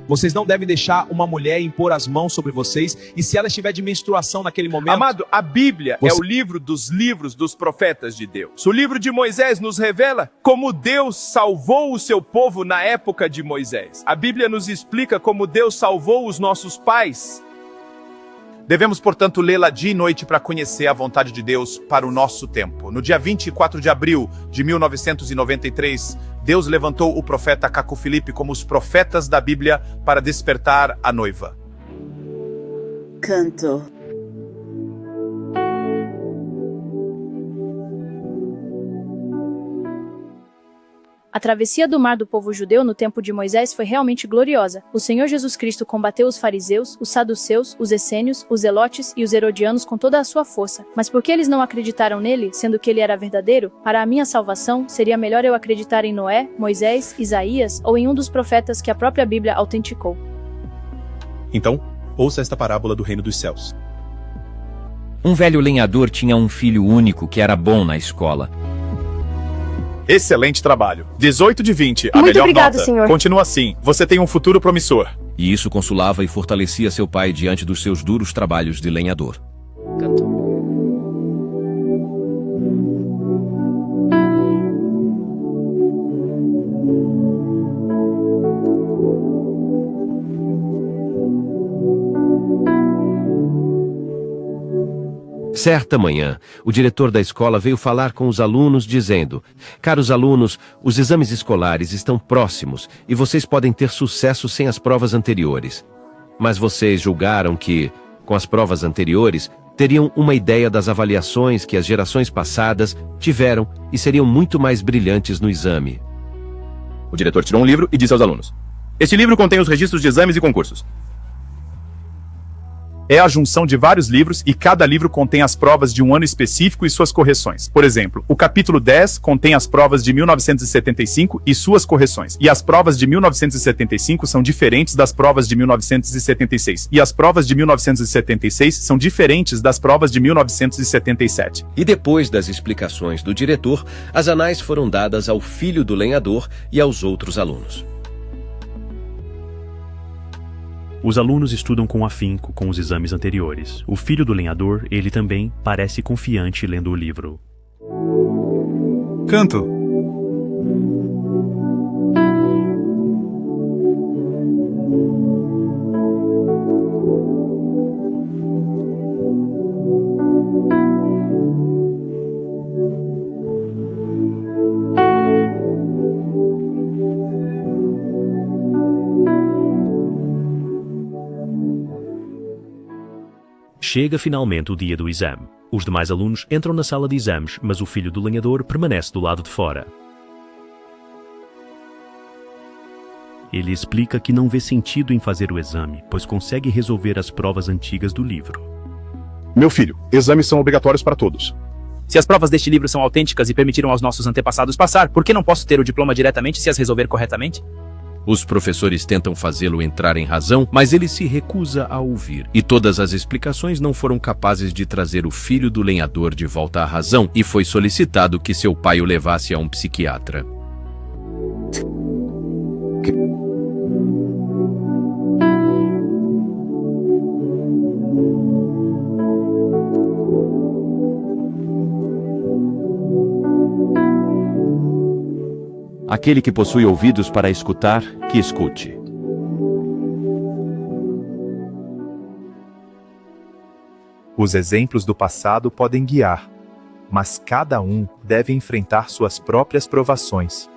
Vocês não devem deixar uma mulher impor as mãos sobre vocês, e se ela estiver de menstruação naquele momento... Amado, a Bíblia é o livro dos livros dos profetas de Deus. O livro de Moisés nos revela como Deus salvou o seu povo na época de Moisés. A Bíblia nos explica como Deus salvou os nossos pais. Devemos, portanto, lê-la dia e noite para conhecer a vontade de Deus para o nosso tempo. No dia 24 de abril de 1993, Deus levantou o profeta Cacô Filipe como os profetas da Bíblia para despertar a noiva. Canto. A travessia do mar do povo judeu no tempo de Moisés foi realmente gloriosa. O Senhor Jesus Cristo combateu os fariseus, os saduceus, os essênios, os zelotes e os herodianos com toda a sua força. Mas porque eles não acreditaram nele, sendo que ele era verdadeiro, para a minha salvação, seria melhor eu acreditar em Noé, Moisés, Isaías ou em um dos profetas que a própria Bíblia autenticou. Então, ouça esta parábola do reino dos céus. Um velho lenhador tinha um filho único que era bom na escola. Excelente trabalho. 18 de 20, a Muito melhor obrigado, nota. senhor. Continua assim, você tem um futuro promissor. E isso consolava e fortalecia seu pai diante dos seus duros trabalhos de lenhador. Certa manhã, o diretor da escola veio falar com os alunos dizendo: caros alunos, os exames escolares estão próximos e vocês podem ter sucesso sem as provas anteriores. Mas vocês julgaram que, com as provas anteriores, teriam uma ideia das avaliações que as gerações passadas tiveram e seriam muito mais brilhantes no exame. O diretor tirou um livro e disse aos alunos: este livro contém os registros de exames e concursos. É a junção de vários livros e cada livro contém as provas de um ano específico e suas correções. Por exemplo, o capítulo 10 contém as provas de 1975 e suas correções. E as provas de 1975 são diferentes das provas de 1976. E as provas de 1976 são diferentes das provas de 1977. E depois das explicações do diretor, as anais foram dadas ao filho do lenhador e aos outros alunos. Os alunos estudam com afinco com os exames anteriores. O filho do lenhador, ele também, parece confiante lendo o livro. Canto. Chega finalmente o dia do exame. Os demais alunos entram na sala de exames, mas o filho do lenhador permanece do lado de fora. Ele explica que não vê sentido em fazer o exame, pois consegue resolver as provas antigas do livro. Meu filho, exames são obrigatórios para todos. Se as provas deste livro são autênticas e permitiram aos nossos antepassados passar, por que não posso ter o diploma diretamente se as resolver corretamente? Os professores tentam fazê-lo entrar em razão, mas ele se recusa a ouvir. E todas as explicações não foram capazes de trazer o filho do lenhador de volta à razão, e foi solicitado que seu pai o levasse a um psiquiatra. Aquele que possui ouvidos para escutar, que escute. Os exemplos do passado podem guiar, mas cada um deve enfrentar suas próprias provações.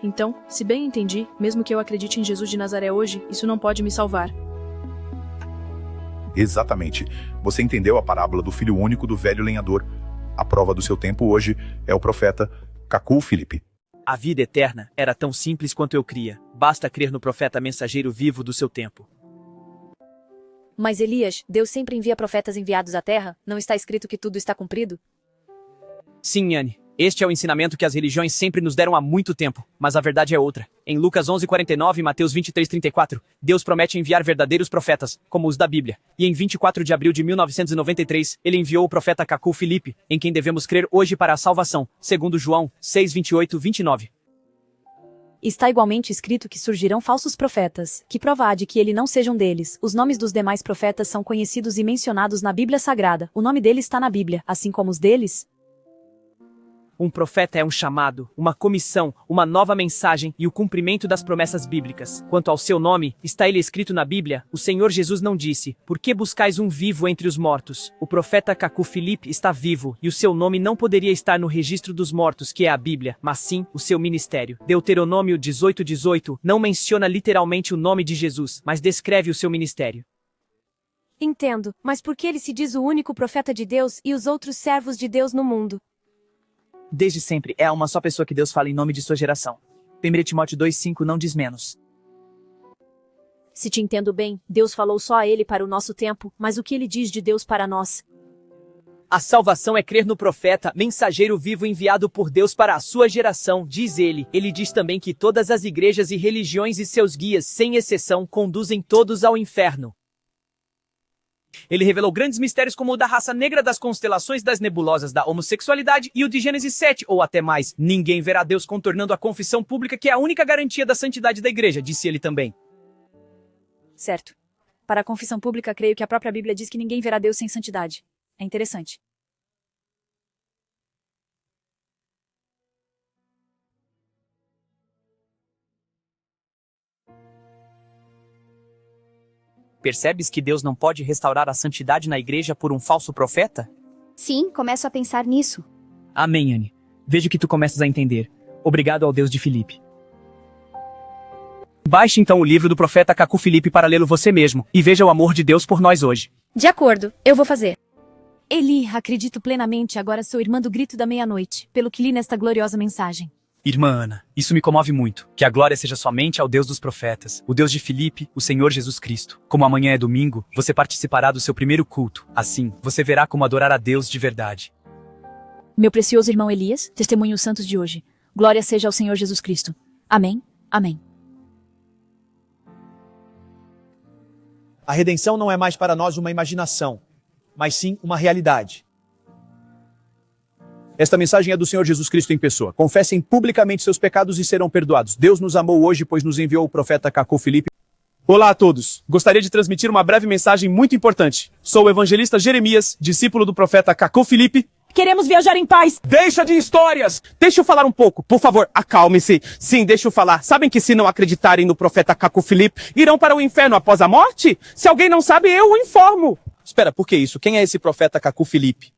Então, se bem entendi, mesmo que eu acredite em Jesus de Nazaré hoje, isso não pode me salvar. Exatamente. Você entendeu a parábola do filho único do velho lenhador. A prova do seu tempo hoje é o profeta Cacu-Filipe. A vida eterna era tão simples quanto eu cria. Basta crer no profeta mensageiro vivo do seu tempo. Mas Elias, Deus sempre envia profetas enviados à terra? Não está escrito que tudo está cumprido? Sim, Anne. Este é o ensinamento que as religiões sempre nos deram há muito tempo, mas a verdade é outra. Em Lucas 11:49 e Mateus 23:34, Deus promete enviar verdadeiros profetas, como os da Bíblia. E em 24 de abril de 1993, ele enviou o profeta Cacu-Filipe, em quem devemos crer hoje para a salvação, segundo João 6:28-29. Está igualmente escrito que surgirão falsos profetas. Que prova há de que ele não seja um deles? Os nomes dos demais profetas são conhecidos e mencionados na Bíblia Sagrada. O nome dele está na Bíblia, assim como os deles. Um profeta é um chamado, uma comissão, uma nova mensagem e o cumprimento das promessas bíblicas. Quanto ao seu nome, está ele escrito na Bíblia. O Senhor Jesus não disse: "Por que buscais um vivo entre os mortos?" O profeta Cacu-Filipe está vivo, e o seu nome não poderia estar no registro dos mortos, que é a Bíblia, mas sim o seu ministério. Deuteronômio 18:18 não menciona literalmente o nome de Jesus, mas descreve o seu ministério. Entendo, mas por que ele se diz o único profeta de Deus e os outros servos de Deus no mundo? Desde sempre, é uma só pessoa que Deus fala em nome de sua geração. 1 Timóteo 2:5 não diz menos. Se te entendo bem, Deus falou só a ele para o nosso tempo, mas o que ele diz de Deus para nós? A salvação é crer no profeta, mensageiro vivo enviado por Deus para a sua geração, diz ele. Ele diz também que todas as igrejas e religiões e seus guias, sem exceção, conduzem todos ao inferno. Ele revelou grandes mistérios como o da raça negra, das constelações, das nebulosas, da homossexualidade e o de Gênesis 7, ou até mais. Ninguém verá Deus contornando a confissão pública, que é a única garantia da santidade da igreja, disse ele também. Certo. Para a confissão pública, creio que a própria Bíblia diz que ninguém verá Deus sem santidade. É interessante. Percebes que Deus não pode restaurar a santidade na igreja por um falso profeta? Sim, começo a pensar nisso. Amém, Anne. Vejo que tu começas a entender. Obrigado ao Deus de Filipe. Baixe então o livro do profeta Cacu-Filipe para lê-lo você mesmo, e veja o amor de Deus por nós hoje. De acordo, eu vou fazer. Eli, acredito plenamente, agora sou irmã do grito da meia-noite, pelo que li nesta gloriosa mensagem. Irmã Ana, isso me comove muito. Que a glória seja somente ao Deus dos profetas, o Deus de Filipe, o Senhor Jesus Cristo. Como amanhã é domingo, você participará do seu primeiro culto. Assim, você verá como adorar a Deus de verdade. Meu precioso irmão Elias, testemunho os santos de hoje. Glória seja ao Senhor Jesus Cristo. Amém. Amém. A redenção não é mais para nós uma imaginação, mas sim uma realidade. Esta mensagem é do Senhor Jesus Cristo em pessoa. Confessem publicamente seus pecados e serão perdoados. Deus nos amou hoje, pois nos enviou o profeta Cacu-Filipe. Olá a todos. Gostaria de transmitir uma breve mensagem muito importante. Sou o evangelista Jeremias, discípulo do profeta Cacu-Filipe. Queremos viajar em paz. Deixa de histórias! Deixa eu falar um pouco. Por favor, acalme-se. Sim, deixa eu falar. Sabem que se não acreditarem no profeta Cacu-Filipe, irão para o inferno após a morte? Se alguém não sabe, eu o informo. Espera, por que isso? Quem é esse profeta Cacu-Filipe?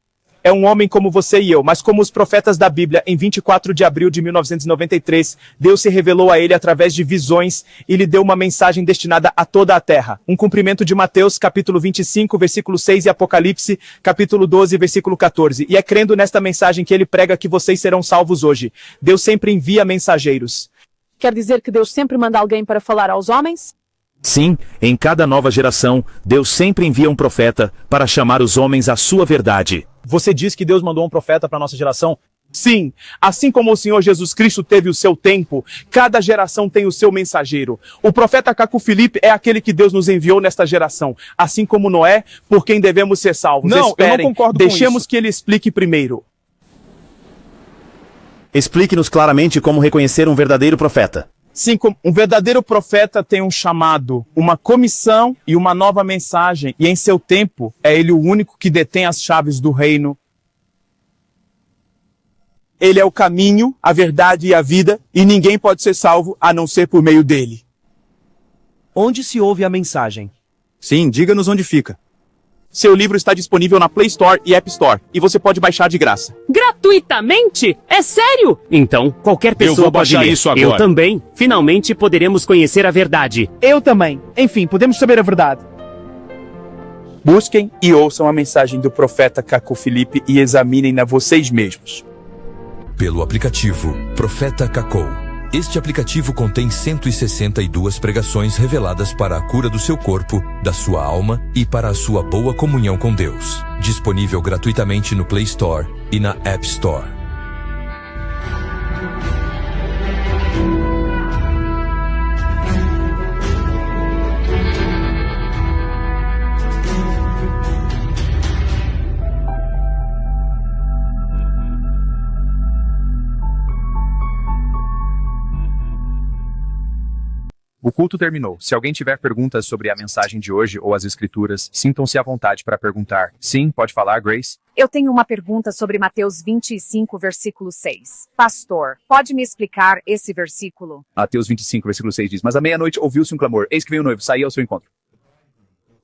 É um homem como você e eu, mas como os profetas da Bíblia, em 24 de abril de 1993, Deus se revelou a ele através de visões e lhe deu uma mensagem destinada a toda a terra. Um cumprimento de Mateus, capítulo 25, versículo 6 e Apocalipse, capítulo 12, versículo 14. E é crendo nesta mensagem que ele prega que vocês serão salvos hoje. Deus sempre envia mensageiros. Quer dizer que Deus sempre manda alguém para falar aos homens? Sim, em cada nova geração, Deus sempre envia um profeta para chamar os homens à sua verdade. Você diz que Deus mandou um profeta para a nossa geração? Sim, assim como o Senhor Jesus Cristo teve o seu tempo, cada geração tem o seu mensageiro. O profeta Cacu-Filipe é aquele que Deus nos enviou nesta geração, assim como Noé, por quem devemos ser salvos. Não, esperem, eu não concordo deixemos com isso. que ele explique primeiro. Explique-nos claramente como reconhecer um verdadeiro profeta. Sim, um verdadeiro profeta tem um chamado, uma comissão e uma nova mensagem. E em seu tempo, é ele o único que detém as chaves do reino. Ele é o caminho, a verdade e a vida, e ninguém pode ser salvo a não ser por meio dele. Onde se ouve a mensagem? Sim, diga-nos onde fica. Seu livro está disponível na Play Store e App Store, e você pode baixar de graça. Gratuitamente? É sério? Então, qualquer pessoa pode ler. Isso agora. Eu também. Finalmente poderemos conhecer a verdade. Eu também. Enfim, podemos saber a verdade. Busquem e ouçam a mensagem do profeta Caco Felipe e examinem-na vocês mesmos. Pelo aplicativo Profeta Cacou. Este aplicativo contém 162 pregações reveladas para a cura do seu corpo, da sua alma e para a sua boa comunhão com Deus. Disponível gratuitamente no Play Store e na App Store. O culto terminou. Se alguém tiver perguntas sobre a mensagem de hoje ou as escrituras, sintam-se à vontade para perguntar. Sim, pode falar, Grace? Eu tenho uma pergunta sobre Mateus 25, versículo 6. Pastor, pode me explicar esse versículo? Mateus 25, versículo 6 diz, mas à meia-noite ouviu-se um clamor, eis que vem o noivo, saí ao seu encontro.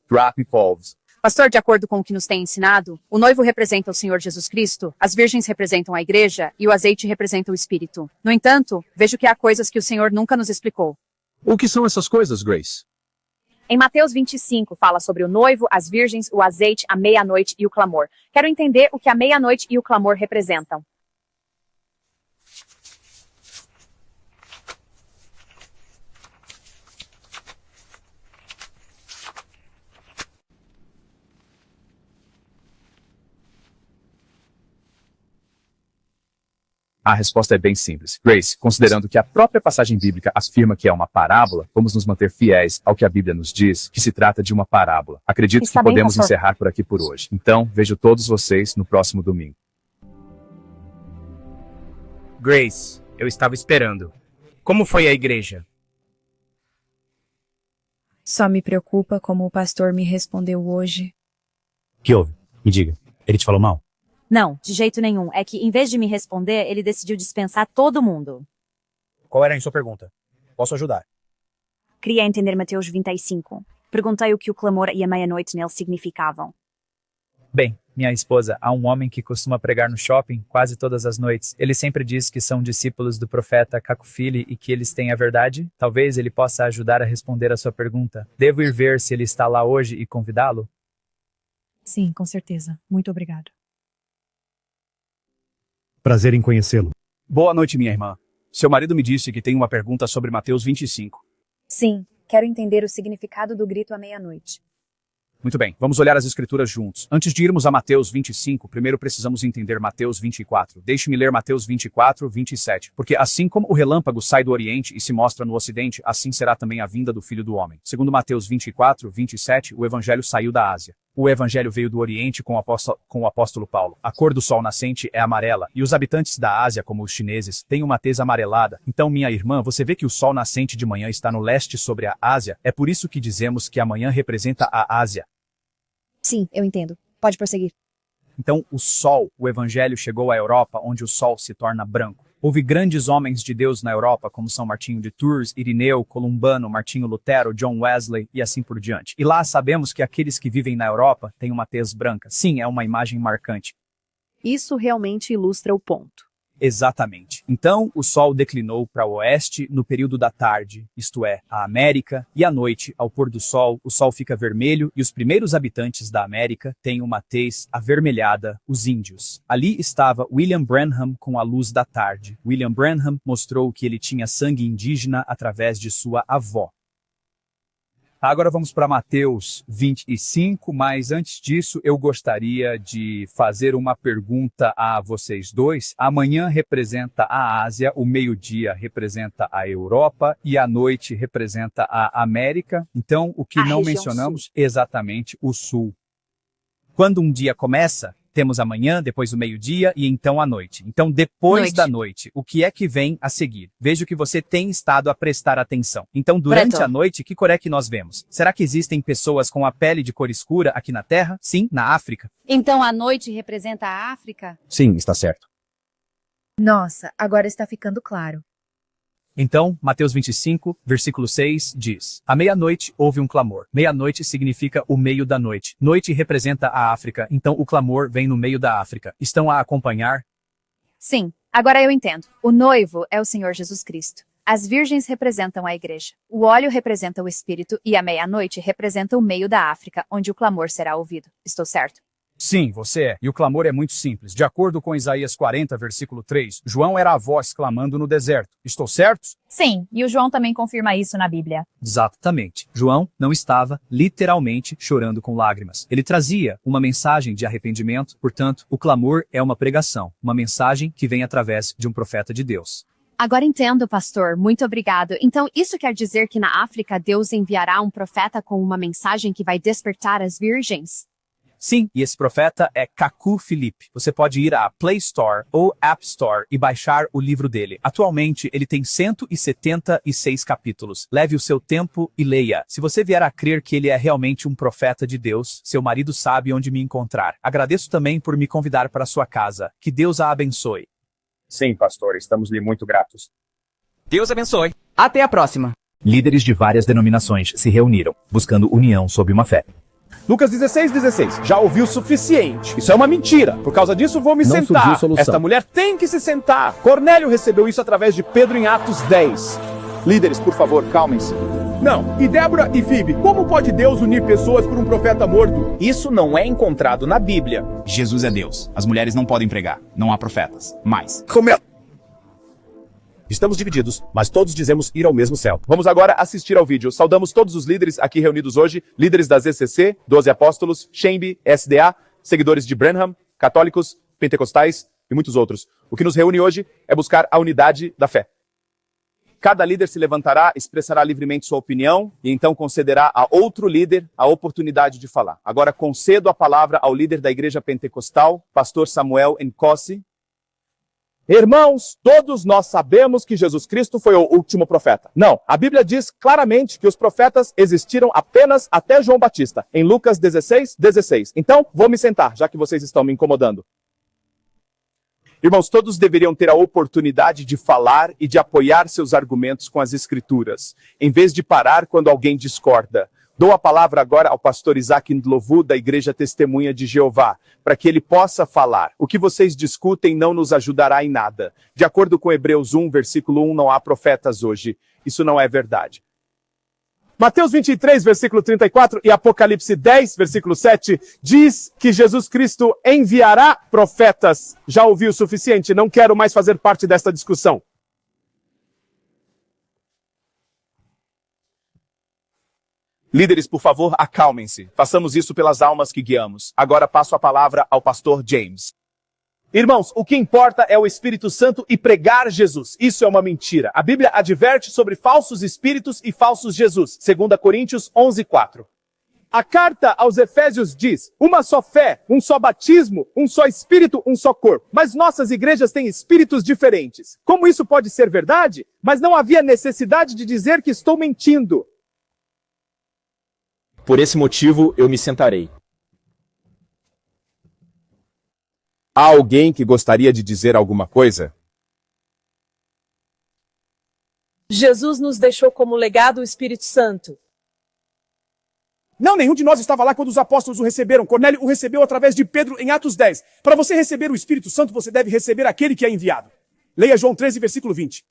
Drop falls. Pastor, de acordo com o que nos tem ensinado, o noivo representa o Senhor Jesus Cristo, as virgens representam a igreja e o azeite representa o Espírito. No entanto, vejo que há coisas que o Senhor nunca nos explicou. O que são essas coisas, Grace? Em Mateus 25, fala sobre o noivo, as virgens, o azeite, a meia-noite e o clamor. Quero entender o que a meia-noite e o clamor representam. A resposta é bem simples. Grace, considerando que a própria passagem bíblica afirma que é uma parábola, vamos nos manter fiéis ao que a Bíblia nos diz, que se trata de uma parábola. Acredito que podemos encerrar por aqui por hoje. Então, vejo todos vocês no próximo domingo. Grace, eu estava esperando. Como foi a igreja? Só me preocupa como o pastor me respondeu hoje. O que houve? Me diga. Ele te falou mal? Não, de jeito nenhum. É que, em vez de me responder, ele decidiu dispensar todo mundo. Qual era a sua pergunta? Posso ajudar? Queria entender Mateus 25. Perguntei o que o clamor e a meia-noite nele significavam. Bem, minha esposa, há um homem que costuma pregar no shopping quase todas as noites. Ele sempre diz que são discípulos do profeta Caco Felipe e que eles têm a verdade. Talvez ele possa ajudar a responder a sua pergunta. Devo ir ver se ele está lá hoje e convidá-lo? Sim, com certeza. Muito obrigado. Prazer em conhecê-lo. Boa noite, minha irmã. Seu marido me disse que tem uma pergunta sobre Mateus 25. Sim, quero entender o significado do grito à meia-noite. Muito bem, vamos olhar as escrituras juntos. Antes de irmos a Mateus 25, primeiro precisamos entender Mateus 24. Deixe-me ler Mateus 24, 27. Porque assim como o relâmpago sai do Oriente e se mostra no Ocidente, assim será também a vinda do Filho do Homem. Segundo Mateus 24, 27, o Evangelho saiu da Ásia. O Evangelho veio do Oriente com o apóstolo Paulo. A cor do sol nascente é amarela, e os habitantes da Ásia, como os chineses, têm uma tez amarelada. Então, minha irmã, você vê que o sol nascente de manhã está no leste sobre a Ásia? É por isso que dizemos que amanhã representa a Ásia. Sim, eu entendo. Pode prosseguir. Então, o sol, o Evangelho chegou à Europa, onde o sol se torna branco. Houve grandes homens de Deus na Europa, como São Martinho de Tours, Irineu, Columbano, Martinho Lutero, John Wesley e assim por diante. E lá sabemos que aqueles que vivem na Europa têm uma tez branca. Sim, é uma imagem marcante. Isso realmente ilustra o ponto. Exatamente. Então, o sol declinou para o oeste no período da tarde, isto é, a América, e à noite, ao pôr do sol, o sol fica vermelho e os primeiros habitantes da América têm uma tez avermelhada, os índios. Ali estava William Branham com a luz da tarde. William Branham mostrou que ele tinha sangue indígena através de sua avó. Agora vamos para Mateus 25, mas antes disso eu gostaria de fazer uma pergunta a vocês dois. Amanhã representa a Ásia, o meio-dia representa a Europa e a noite representa a América. Então, o que não mencionamos, exatamente o Sul. Quando um dia começa, temos amanhã, depois o meio-dia e então a noite. Então, depois da noite, o que é que vem a seguir? Vejo que você tem estado a prestar atenção. Então, durante a noite, que cor é que nós vemos? Será que existem pessoas com a pele de cor escura aqui na Terra? Sim, na África. Então a noite representa a África? Sim, está certo. Nossa, agora está ficando claro. Então, Mateus 25, versículo 6 diz: À meia-noite houve um clamor. Meia-noite significa o meio da noite. Noite representa a África, então o clamor vem no meio da África. Estão a acompanhar? Sim, agora eu entendo. O noivo é o Senhor Jesus Cristo. As virgens representam a igreja. O óleo representa o espírito e a meia-noite representa o meio da África, onde o clamor será ouvido. Estou certo? Sim, você é. E o clamor é muito simples. De acordo com Isaías 40, versículo 3, João era a voz clamando no deserto. Estou certo? Sim, e o João também confirma isso na Bíblia. Exatamente. João não estava, literalmente, chorando com lágrimas. Ele trazia uma mensagem de arrependimento, portanto, o clamor é uma pregação, uma mensagem que vem através de um profeta de Deus. Agora entendo, pastor. Muito obrigado. Então, isso quer dizer que na África Deus enviará um profeta com uma mensagem que vai despertar as virgens? Sim, e esse profeta é Kaku Philippe. Você pode ir à Play Store ou App Store e baixar o livro dele. Atualmente, ele tem 176 capítulos. Leve o seu tempo e leia. Se você vier a crer que ele é realmente um profeta de Deus, seu marido sabe onde me encontrar. Agradeço também por me convidar para sua casa. Que Deus a abençoe. Sim, pastor, estamos-lhe muito gratos. Deus abençoe. Até a próxima. Líderes de várias denominações se reuniram, buscando união sob uma fé. Lucas 16:16. Já ouviu o suficiente. Isso é uma mentira. Por causa disso, vou me Não sentar. surgiu solução. Esta mulher tem que se sentar. Cornélio recebeu isso através de Pedro em Atos 10. Líderes, por favor, calmem-se. Não. E Débora e Fibe, como pode Deus unir pessoas por um profeta morto? Isso não é encontrado na Bíblia. Jesus é Deus. As mulheres não podem pregar. Não há profetas. Mais. Estamos divididos, mas todos dizemos ir ao mesmo céu. Vamos agora assistir ao vídeo. Saudamos todos os líderes aqui reunidos hoje, líderes da ZCC, 12 Apóstolos, Shambi, SDA, seguidores de Branham, católicos, pentecostais e muitos outros. O que nos reúne hoje é buscar a unidade da fé. Cada líder se levantará, expressará livremente sua opinião e então concederá a outro líder a oportunidade de falar. Agora concedo a palavra ao líder da igreja pentecostal, pastor Samuel Nkosi. Irmãos, todos nós sabemos que Jesus Cristo foi o último profeta. Não, a Bíblia diz claramente que os profetas existiram apenas até João Batista, em Lucas 16:16. Então, vou me sentar, já que vocês estão me incomodando. Irmãos, todos deveriam ter a oportunidade de falar e de apoiar seus argumentos com as Escrituras, em vez de parar quando alguém discorda. Dou a palavra agora ao pastor Isaac Ndlovu, da Igreja Testemunha de Jeová, para que ele possa falar. O que vocês discutem não nos ajudará em nada. De acordo com Hebreus 1, versículo 1, não há profetas hoje. Isso não é verdade. Mateus 23, versículo 34 e Apocalipse 10, versículo 7, diz que Jesus Cristo enviará profetas. Já ouvi o suficiente, não quero mais fazer parte desta discussão. Líderes, por favor, acalmem-se. Façamos isso pelas almas que guiamos. Agora passo a palavra ao pastor James. Irmãos, o que importa é o Espírito Santo e pregar Jesus. Isso é uma mentira. A Bíblia adverte sobre falsos espíritos e falsos Jesus. 2 Coríntios 11:4. A carta aos Efésios diz: uma só fé, um só batismo, um só espírito, um só corpo. Mas nossas igrejas têm espíritos diferentes. Como isso pode ser verdade? Mas não havia necessidade de dizer que estou mentindo. Por esse motivo, eu me sentarei. Há alguém que gostaria de dizer alguma coisa? Jesus nos deixou como legado o Espírito Santo. Não, nenhum de nós estava lá quando os apóstolos o receberam. Cornélio o recebeu através de Pedro em Atos 10. Para você receber o Espírito Santo, você deve receber aquele que é enviado. Leia João 13, versículo 20.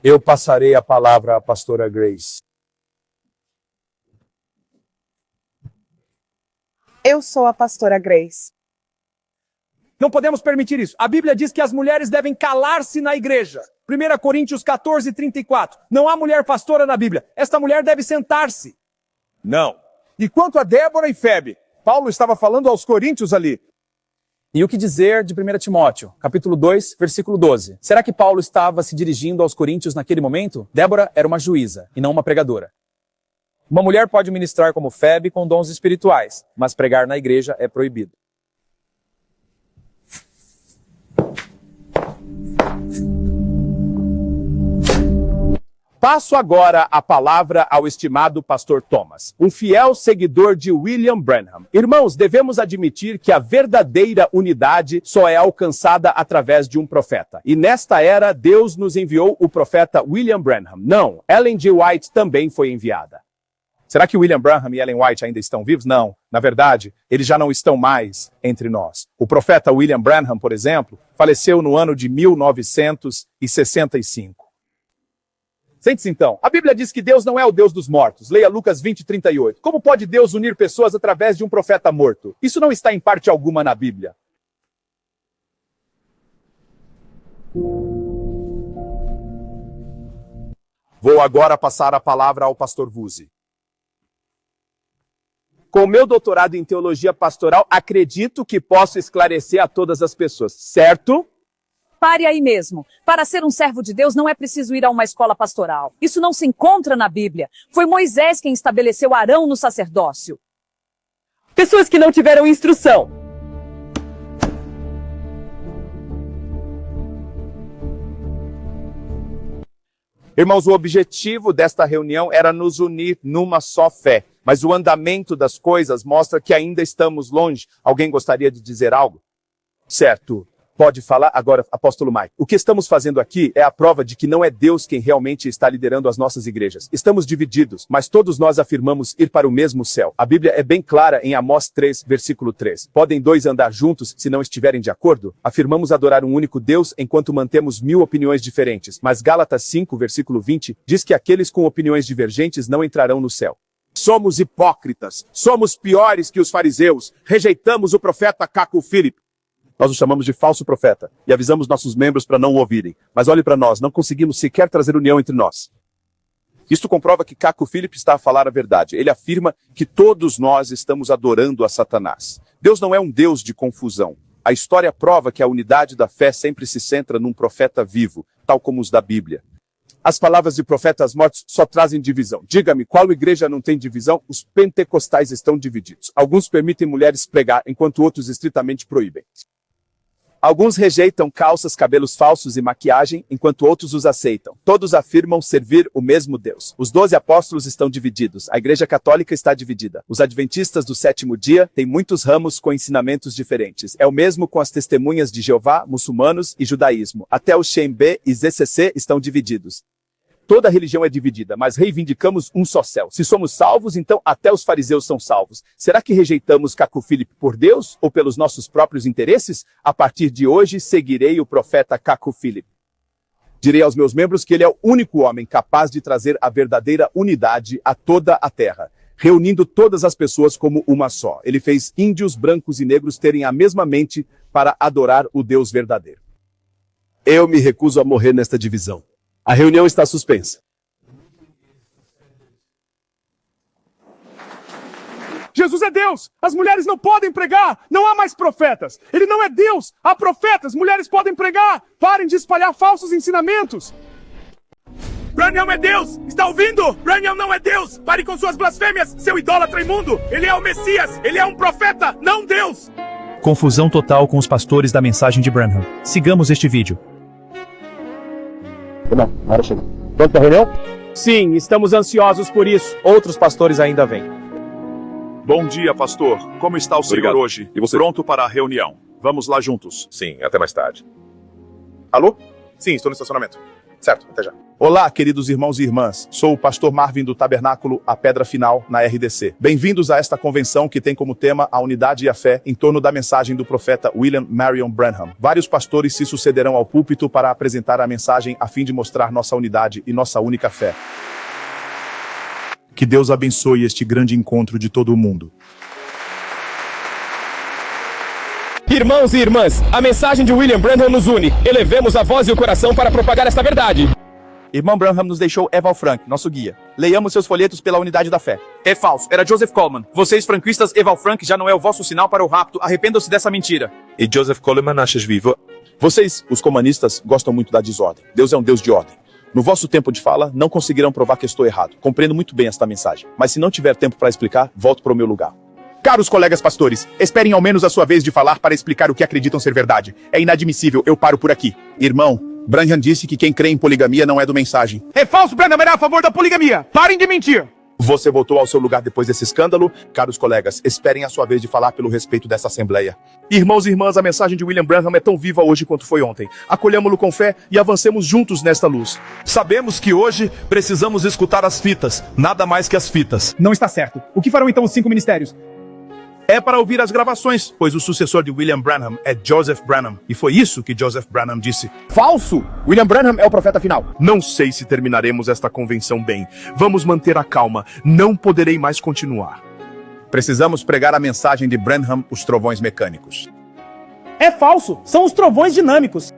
Eu passarei a palavra à pastora Grace. Eu sou a pastora Grace. Não podemos permitir isso. A Bíblia diz que as mulheres devem calar-se na igreja. 1 Coríntios 14:34. Não há mulher pastora na Bíblia. Esta mulher deve sentar-se. Não. E quanto a Débora e Febe? Paulo estava falando aos coríntios ali. E o que dizer de 1 Timóteo, capítulo 2, versículo 12? Será que Paulo estava se dirigindo aos coríntios naquele momento? Débora era uma juíza e não uma pregadora. Uma mulher pode ministrar como Febe com dons espirituais, mas pregar na igreja é proibido. Passo agora a palavra ao estimado pastor Thomas, um fiel seguidor de William Branham. Irmãos, devemos admitir que a verdadeira unidade só é alcançada através de um profeta. E nesta era, Deus nos enviou o profeta William Branham. Não, Ellen G. White também foi enviada. Será que William Branham e Ellen White ainda estão vivos? Não. Na verdade, eles já não estão mais entre nós. O profeta William Branham, por exemplo, faleceu no ano de 1965. Sente-se então. A Bíblia diz que Deus não é o Deus dos mortos. Leia Lucas 20:38. Como pode Deus unir pessoas através de um profeta morto? Isso não está em parte alguma na Bíblia. Vou agora passar a palavra ao pastor Vuzzi. Com meu doutorado em teologia pastoral, acredito que posso esclarecer a todas as pessoas, certo? Pare aí mesmo. Para ser um servo de Deus não é preciso ir a uma escola pastoral. Isso não se encontra na Bíblia. Foi Moisés quem estabeleceu Arão no sacerdócio. Pessoas que não tiveram instrução. Irmãos, o objetivo desta reunião era nos unir numa só fé. Mas o andamento das coisas mostra que ainda estamos longe. Alguém gostaria de dizer algo? Certo. Pode falar agora, apóstolo Mike. O que estamos fazendo aqui é a prova de que não é Deus quem realmente está liderando as nossas igrejas. Estamos divididos, mas todos nós afirmamos ir para o mesmo céu. A Bíblia é bem clara em Amós 3, versículo 3. Podem dois andar juntos se não estiverem de acordo? Afirmamos adorar um único Deus enquanto mantemos 1000 opiniões diferentes. Mas Gálatas 5, versículo 20, diz que aqueles com opiniões divergentes não entrarão no céu. Somos hipócritas. Somos piores que os fariseus. Rejeitamos o profeta Caco Philip. Nós o chamamos de falso profeta e avisamos nossos membros para não o ouvirem. Mas olhe para nós, não conseguimos sequer trazer união entre nós. Isto comprova que Caco Philip está a falar a verdade. Ele afirma que todos nós estamos adorando a Satanás. Deus não é um Deus de confusão. A história prova que a unidade da fé sempre se centra num profeta vivo, tal como os da Bíblia. As palavras de profetas mortos só trazem divisão. Diga-me, qual igreja não tem divisão? Os pentecostais estão divididos. Alguns permitem mulheres pregar, enquanto outros estritamente proíbem. Alguns rejeitam calças, cabelos falsos e maquiagem, enquanto outros os aceitam. Todos afirmam servir o mesmo Deus. Os 12 apóstolos estão divididos. A Igreja Católica está dividida. Os adventistas do sétimo dia têm muitos ramos com ensinamentos diferentes. É o mesmo com as testemunhas de Jeová, muçulmanos e judaísmo. Até o Shem-B e ZCC estão divididos. Toda religião é dividida, mas reivindicamos um só céu. Se somos salvos, então até os fariseus são salvos. Será que rejeitamos Caco Philip por Deus ou pelos nossos próprios interesses? A partir de hoje, seguirei o profeta Caco Philip. Direi aos meus membros que ele é o único homem capaz de trazer a verdadeira unidade a toda a terra, reunindo todas as pessoas como uma só. Ele fez índios, brancos e negros terem a mesma mente para adorar o Deus verdadeiro. Eu me recuso a morrer nesta divisão. A reunião está suspensa. Jesus é Deus! As mulheres não podem pregar! Não há mais profetas! Ele não é Deus! Há profetas! Mulheres podem pregar! Parem de espalhar falsos ensinamentos! Branham é Deus! Está ouvindo? Branham não é Deus! Pare com suas blasfêmias, seu idólatra imundo! Ele é o Messias! Ele é um profeta, não Deus! Confusão total com os pastores da mensagem de Branham. Sigamos este vídeo. Tá bom, agora chega. Pronto para a reunião? Sim, estamos ansiosos por isso. Outros pastores ainda vêm. Bom dia, pastor. Como está o senhor hoje? E você? Pronto para a reunião. Vamos lá juntos. Sim, até mais tarde. Alô? Sim, estou no estacionamento. Certo, até já. Olá, queridos irmãos e irmãs. Sou o pastor Marvin do Tabernáculo A Pedra Final, na RDC. Bem-vindos a esta convenção que tem como tema a unidade e a fé em torno da mensagem do profeta William Marion Branham. Vários pastores se sucederão ao púlpito para apresentar a mensagem a fim de mostrar nossa unidade e nossa única fé. Que Deus abençoe este grande encontro de todo o mundo. Irmãos e irmãs, a mensagem de William Branham nos une. Elevemos a voz e o coração para propagar esta verdade. Irmão Branham nos deixou Eval Frank, nosso guia. Leiamos seus folhetos pela unidade da fé. É falso, era Joseph Coleman. Vocês franquistas, Eval Frank já não é o vosso sinal para o rapto. Arrependam-se dessa mentira. E Joseph Coleman achas vivo? Vocês, os comunistas, gostam muito da desordem. Deus é um Deus de ordem. No vosso tempo de fala, não conseguirão provar que estou errado. Compreendo muito bem esta mensagem. Mas se não tiver tempo para explicar, volto para o meu lugar. Caros colegas pastores, esperem ao menos a sua vez de falar para explicar o que acreditam ser verdade. É inadmissível, eu paro por aqui. Irmão, Branham disse que quem crê em poligamia não é do mensagem. É falso, Branham era a favor da poligamia. Parem de mentir. Você voltou ao seu lugar depois desse escândalo? Caros colegas, esperem a sua vez de falar pelo respeito dessa assembleia. Irmãos e irmãs, a mensagem de William Branham é tão viva hoje quanto foi ontem. Acolhamos-lo com fé e avancemos juntos nesta luz. Sabemos que hoje precisamos escutar as fitas, nada mais que as fitas. Não está certo. O que farão então os 5 ministérios? É para ouvir as gravações, pois o sucessor de William Branham é Joseph Branham. E foi isso que Joseph Branham disse. Falso! William Branham é o profeta final. Não sei se terminaremos esta convenção bem. Vamos manter a calma. Não poderei mais continuar. Precisamos pregar a mensagem de Branham, os trovões mecânicos. É falso! São os trovões dinâmicos.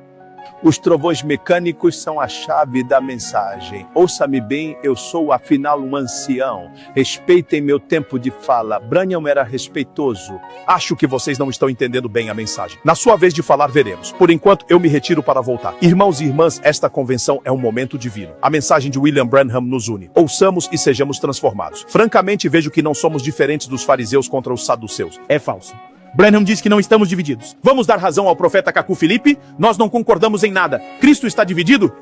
Os trovões mecânicos são a chave da mensagem. Ouça-me bem, eu sou afinal um ancião. Respeitem meu tempo de fala. Branham era respeitoso. Acho que vocês não estão entendendo bem a mensagem. Na sua vez de falar, veremos. Por enquanto, eu me retiro para voltar. Irmãos e irmãs, esta convenção é um momento divino. A mensagem de William Branham nos une. Ouçamos e sejamos transformados. Francamente, vejo que não somos diferentes dos fariseus contra os saduceus. É falso. Branham diz que não estamos divididos. Vamos dar razão ao profeta Cacu Filipe? Nós não concordamos em nada. Cristo está dividido?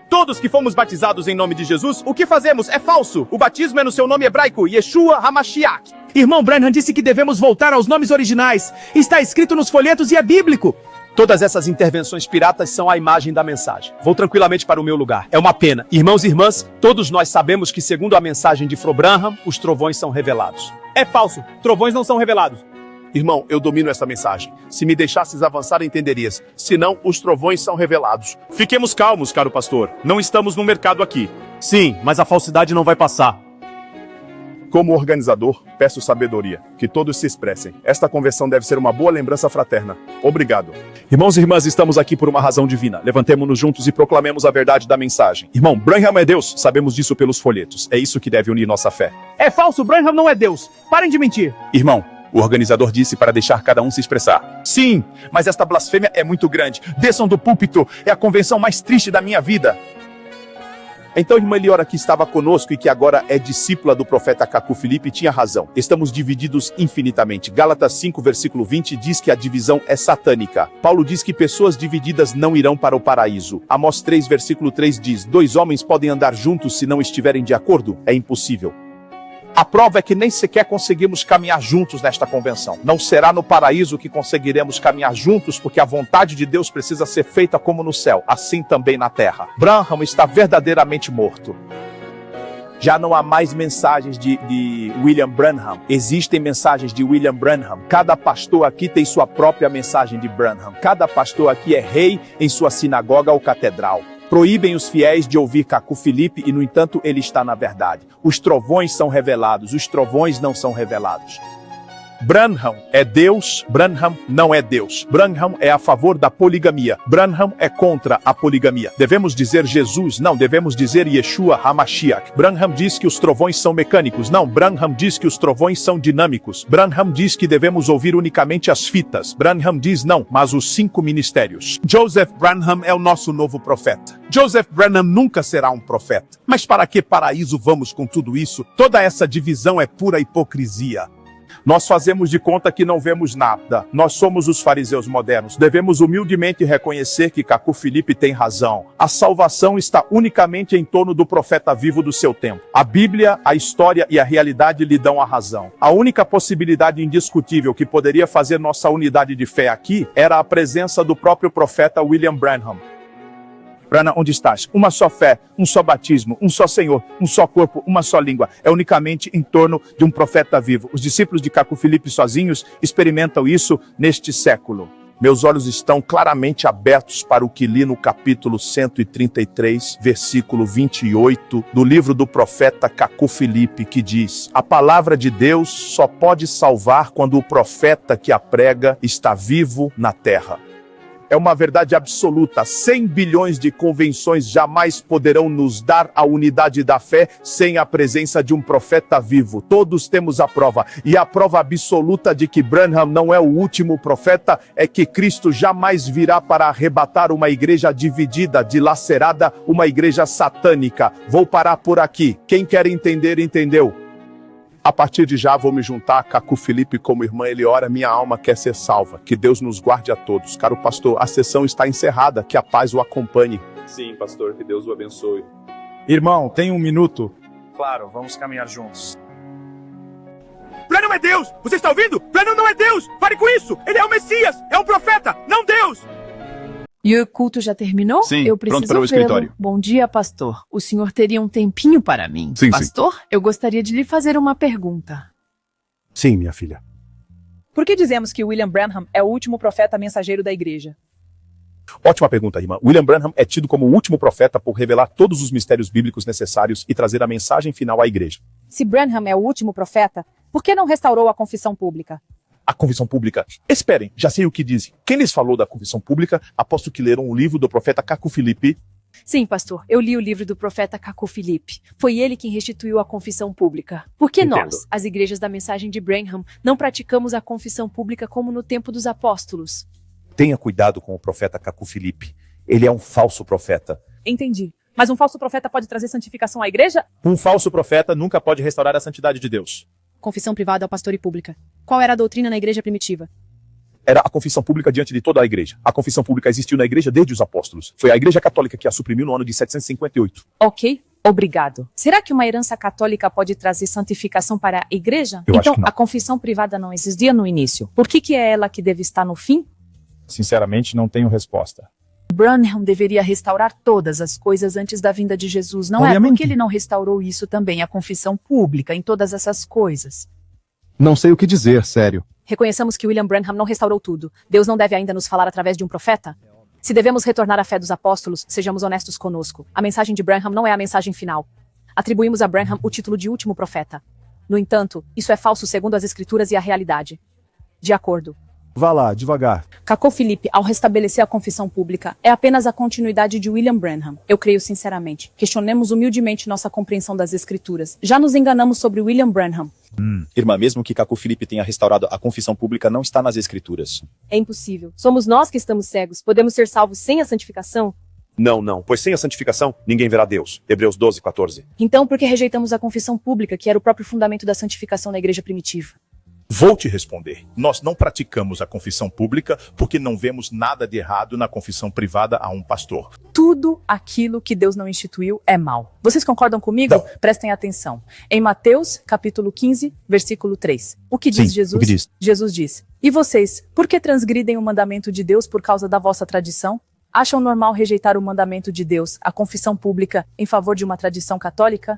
Todos que fomos batizados em nome de Jesus, o que fazemos é falso. O batismo é no seu nome hebraico, Yeshua HaMashiach. Irmão Branham disse que devemos voltar aos nomes originais. Está escrito nos folhetos e é bíblico. Todas essas intervenções piratas são a imagem da mensagem. Vou tranquilamente para o meu lugar. É uma pena. Irmãos e irmãs, todos nós sabemos que, segundo a mensagem de Fro Branham, os trovões são revelados. É falso. Trovões não são revelados. Irmão, eu domino essa mensagem. Se me deixasses avançar, entenderias. Senão, os trovões são revelados. Fiquemos calmos, caro pastor. Não estamos no mercado aqui. Sim, mas a falsidade não vai passar. Como organizador, peço sabedoria, que todos se expressem. Esta convenção deve ser uma boa lembrança fraterna. Obrigado. Irmãos e irmãs, estamos aqui por uma razão divina. Levantemo-nos juntos e proclamemos a verdade da mensagem. Irmão, Branham é Deus. Sabemos disso pelos folhetos. É isso que deve unir nossa fé. É falso, Branham não é Deus. Parem de mentir. Irmão, o organizador disse para deixar cada um se expressar. Sim, mas esta blasfêmia é muito grande. Desçam do púlpito. É a convenção mais triste da minha vida. Então, irmã Eliora, que estava conosco e que agora é discípula do profeta Cacu Filipe, tinha razão. Estamos divididos infinitamente. Gálatas 5, versículo 20 diz que a divisão é satânica. Paulo diz que pessoas divididas não irão para o paraíso. Amós 3, versículo 3 diz: 2 homens podem andar juntos se não estiverem de acordo? É impossível. A prova é que nem sequer conseguimos caminhar juntos nesta convenção. Não será no paraíso que conseguiremos caminhar juntos, porque a vontade de Deus precisa ser feita como no céu, assim também na terra. Branham está verdadeiramente morto. Já não há mais mensagens de William Branham. Existem mensagens de William Branham. Cada pastor aqui tem sua própria mensagem de Branham. Cada pastor aqui é rei em sua sinagoga ou catedral. Proíbem os fiéis de ouvir Cacu Filipe e, no entanto, ele está na verdade. Os trovões são revelados, os trovões não são revelados. Branham é Deus, Branham não é Deus. Branham é a favor da poligamia, Branham é contra a poligamia. Devemos dizer Jesus, não, devemos dizer Yeshua HaMashiach. Branham diz que os trovões são mecânicos, não, Branham diz que os trovões são dinâmicos. Branham diz que devemos ouvir unicamente as fitas. Branham diz não, mas os 5 ministérios. Joseph Branham é o nosso novo profeta. Joseph Branham nunca será um profeta. Mas para que paraíso vamos com tudo isso? Toda essa divisão é pura hipocrisia. Nós fazemos de conta que não vemos nada. Nós somos os fariseus modernos. Devemos humildemente reconhecer que Cacu Filipe tem razão. A salvação está unicamente em torno do profeta vivo do seu tempo. A Bíblia, a história e a realidade lhe dão a razão. A única possibilidade indiscutível que poderia fazer nossa unidade de fé aqui era a presença do próprio profeta William Branham. Branham, onde estás? Uma só fé, um só batismo, um só Senhor, um só corpo, uma só língua. É unicamente em torno de um profeta vivo. Os discípulos de Cacu Filipe sozinhos experimentam isso neste século. Meus olhos estão claramente abertos para o que li no capítulo 133, versículo 28 do livro do profeta Cacu Filipe, que diz: a palavra de Deus só pode salvar quando o profeta que a prega está vivo na terra. É uma verdade absoluta. 100 bilhões de convenções jamais poderão nos dar a unidade da fé sem a presença de um profeta vivo. Todos temos a prova. E a prova absoluta de que Branham não é o último profeta é que Cristo jamais virá para arrebatar uma igreja dividida, dilacerada, uma igreja satânica. Vou parar por aqui. Quem quer entender, entendeu. A partir de já vou me juntar a Cacu Filipe como irmã Eliora, minha alma quer ser salva. Que Deus nos guarde a todos. Caro pastor, a sessão está encerrada, que a paz o acompanhe. Sim, pastor, que Deus o abençoe. Irmão, tem um minuto? Claro, vamos caminhar juntos. Branham é Deus! Você está ouvindo? Branham não é Deus! Pare com isso! Ele é o Messias! É um profeta, não Deus! E o culto já terminou? Sim, eu preciso pronto para o vê-lo. escritório. Bom dia, pastor. O senhor teria um tempinho para mim? Sim, pastor, eu gostaria de lhe fazer uma pergunta. Sim, minha filha. Por que dizemos que William Branham é o último profeta mensageiro da igreja? Ótima pergunta, irmã. William Branham é tido como o último profeta por revelar todos os mistérios bíblicos necessários e trazer a mensagem final à igreja. Se Branham é o último profeta, por que não restaurou a confissão pública? A confissão pública. Esperem, já sei o que dizem. Quem lhes falou da confissão pública, aposto que leram o livro do profeta Caco Filipe. Sim, pastor, eu li o livro do profeta Caco Filipe. Foi ele quem restituiu a confissão pública. Por que Entendo. nós, as igrejas da mensagem de Branham, não praticamos a confissão pública como no tempo dos apóstolos? Tenha cuidado com o profeta Caco Filipe. Ele é um falso profeta. Entendi. Mas um falso profeta pode trazer santificação à igreja? Um falso profeta nunca pode restaurar a santidade de Deus. Confissão privada ao pastor e pública. Qual era a doutrina na igreja primitiva? Era a confissão pública diante de toda a igreja. A confissão pública existiu na igreja desde os apóstolos. Foi a igreja católica que a suprimiu no ano de 758. Ok, obrigado. Será que uma herança católica pode trazer santificação para a igreja? Eu acho Então, que não. a confissão privada não existia no início. Por que é ela que deve estar no fim? Sinceramente, não tenho resposta. Branham deveria restaurar todas as coisas antes da vinda de Jesus, não é? Obviamente. Porque ele não restaurou isso também, a confissão pública, em todas essas coisas. Não sei o que dizer, sério. Reconheçamos que William Branham não restaurou tudo. Deus não deve ainda nos falar através de um profeta? Se devemos retornar à fé dos apóstolos, sejamos honestos conosco. A mensagem de Branham não é a mensagem final. Atribuímos a Branham o título de último profeta. No entanto, isso é falso segundo as escrituras e a realidade. De acordo. Vá lá, devagar. Caco Filipe, ao restabelecer a confissão pública, é apenas a continuidade de William Branham. Eu creio sinceramente. Questionemos humildemente nossa compreensão das escrituras. Já nos enganamos sobre William Branham. Irmã, mesmo que Caco Filipe tenha restaurado a confissão pública, não está nas escrituras. É impossível. Somos nós que estamos cegos. Podemos ser salvos sem a santificação? Não, pois sem a santificação, ninguém verá Deus. Hebreus 12, 14. Então, por que rejeitamos a confissão pública, que era o próprio fundamento da santificação na igreja primitiva? Vou te responder. Nós não praticamos a confissão pública porque não vemos nada de errado na confissão privada a um pastor. Tudo aquilo que Deus não instituiu é mal. Vocês concordam comigo? Não. Prestem atenção. Em Mateus, capítulo 15, versículo 3. O que diz Sim, Jesus? o que diz? Jesus diz: E vocês, por que transgridem o mandamento de Deus por causa da vossa tradição? Acham normal rejeitar o mandamento de Deus, a confissão pública, em favor de uma tradição católica?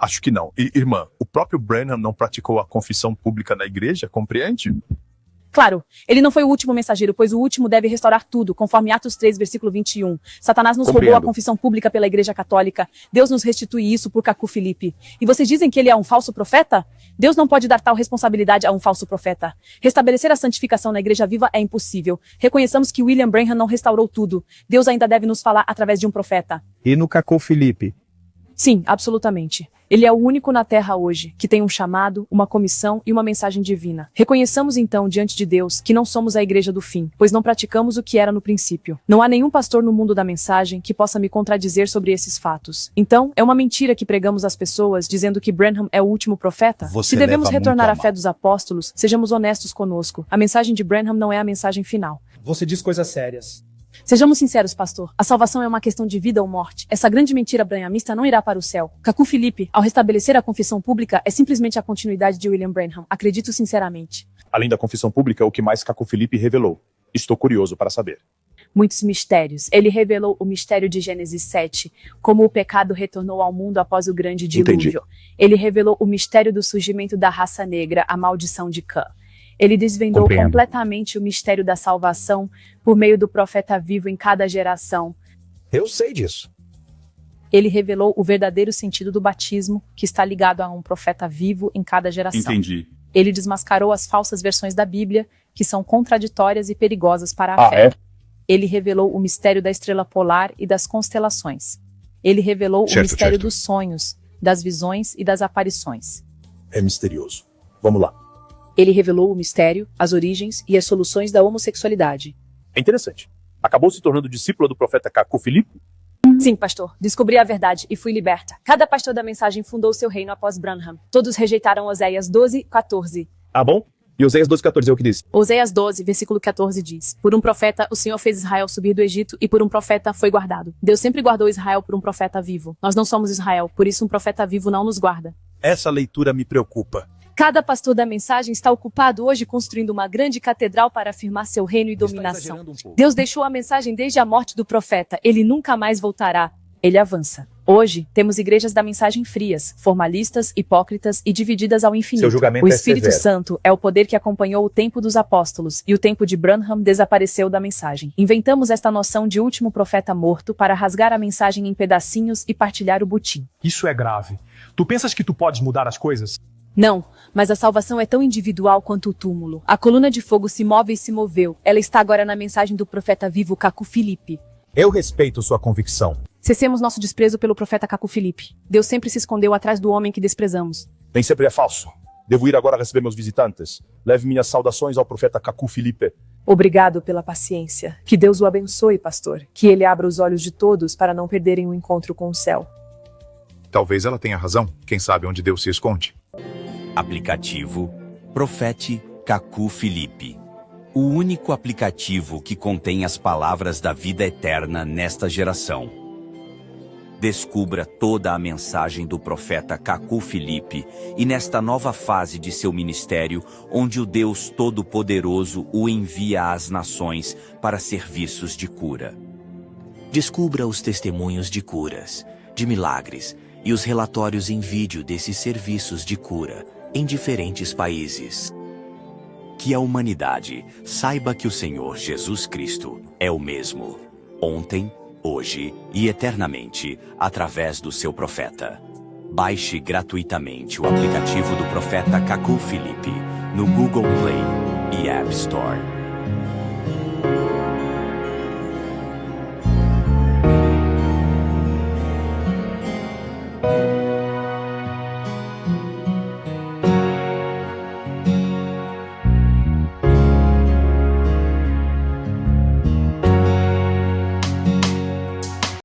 Acho que não. Irmã, o próprio Branham não praticou a confissão pública na igreja, compreende? Claro, ele não foi o último mensageiro, pois o último deve restaurar tudo, conforme Atos 3, versículo 21. Satanás nos roubou a confissão pública pela igreja católica. Deus nos restitui isso por Caco Filipe. E vocês dizem que ele é um falso profeta? Deus não pode dar tal responsabilidade a um falso profeta. Restabelecer a santificação na igreja viva é impossível. Reconheçamos que William Branham não restaurou tudo. Deus ainda deve nos falar através de um profeta. E no Caco Filipe? Sim, absolutamente. Ele é o único na Terra hoje que tem um chamado, uma comissão e uma mensagem divina. Reconheçamos então diante de Deus que não somos a igreja do fim, pois não praticamos o que era no princípio. Não há nenhum pastor no mundo da mensagem que possa me contradizer sobre esses fatos. Então, é uma mentira que pregamos às pessoas dizendo que Branham é o último profeta? Você Se devemos leva retornar muito à a fé mal. dos apóstolos, sejamos honestos conosco. A mensagem de Branham não é a mensagem final. Você diz coisas sérias. Sejamos sinceros, pastor. A salvação é uma questão de vida ou morte. Essa grande mentira branhamista não irá para o céu. Caco Filipe, ao restabelecer a confissão pública, é simplesmente a continuidade de William Branham. Acredito sinceramente. Além da confissão pública, o que mais Caco Filipe revelou? Estou curioso para saber. Muitos mistérios. Ele revelou o mistério de Gênesis 7, como o pecado retornou ao mundo após o grande dilúvio. Entendi. Ele revelou o mistério do surgimento da raça negra, a maldição de Cã. Ele desvendou Compreendo. completamente o mistério da salvação por meio do profeta vivo em cada geração. Eu sei disso. Ele revelou o verdadeiro sentido do batismo, que está ligado a um profeta vivo em cada geração. Entendi. Ele desmascarou as falsas versões da Bíblia, que são contraditórias e perigosas para a fé. É? Ele revelou o mistério da estrela polar e das constelações. Ele revelou o mistério dos sonhos, das visões e das aparições. É misterioso. Vamos lá. Ele revelou o mistério, as origens e as soluções da homossexualidade. É interessante. Acabou se tornando discípula do profeta Caco Filipe? Sim, pastor. Descobri a verdade e fui liberta. Cada pastor da mensagem fundou seu reino após Branham. Todos rejeitaram Oséias 12, 14. Tá bom? E Oséias 12:14 é o que diz. Oséias 12, versículo 14 diz: Por um profeta o Senhor fez Israel subir do Egito e por um profeta foi guardado. Deus sempre guardou Israel por um profeta vivo. Nós não somos Israel, por isso um profeta vivo não nos guarda. Essa leitura me preocupa. Cada pastor da mensagem está ocupado hoje construindo uma grande catedral para afirmar seu reino e dominação. Deus deixou a mensagem desde a morte do profeta. Ele nunca mais voltará. Ele avança. Hoje, temos igrejas da mensagem frias, formalistas, hipócritas e divididas ao infinito. Seu julgamento O é Espírito severo. Santo é o poder que acompanhou o tempo dos apóstolos, e o tempo de Branham desapareceu da mensagem. Inventamos esta noção de último profeta morto para rasgar a mensagem em pedacinhos e partilhar o butim. Isso é grave. Tu pensas que tu podes mudar as coisas? Não, mas a salvação é tão individual quanto o túmulo. A coluna de fogo se move e se moveu. Ela está agora na mensagem do profeta vivo Cacu Filipe. Eu respeito sua convicção. Cessemos nosso desprezo pelo profeta Cacu Filipe. Deus sempre se escondeu atrás do homem que desprezamos. Nem sempre é falso. Devo ir agora receber meus visitantes. Leve minhas saudações ao profeta Cacu Filipe. Obrigado pela paciência. Que Deus o abençoe, pastor. Que ele abra os olhos de todos para não perderem o encontro com o céu. Talvez ela tenha razão. Quem sabe onde Deus se esconde. Aplicativo Profete Cacu Filipe. O único aplicativo que contém as palavras da vida eterna nesta geração. Descubra toda a mensagem do profeta Cacu Filipe e nesta nova fase de seu ministério, onde o Deus Todo-Poderoso o envia às nações para serviços de cura. Descubra os testemunhos de curas, de milagres e os relatórios em vídeo desses serviços de cura em diferentes países. Que a humanidade saiba que o Senhor Jesus Cristo é o mesmo, ontem, hoje e eternamente, através do seu profeta. Baixe gratuitamente o aplicativo do profeta Cacu Filipe no Google Play e App Store.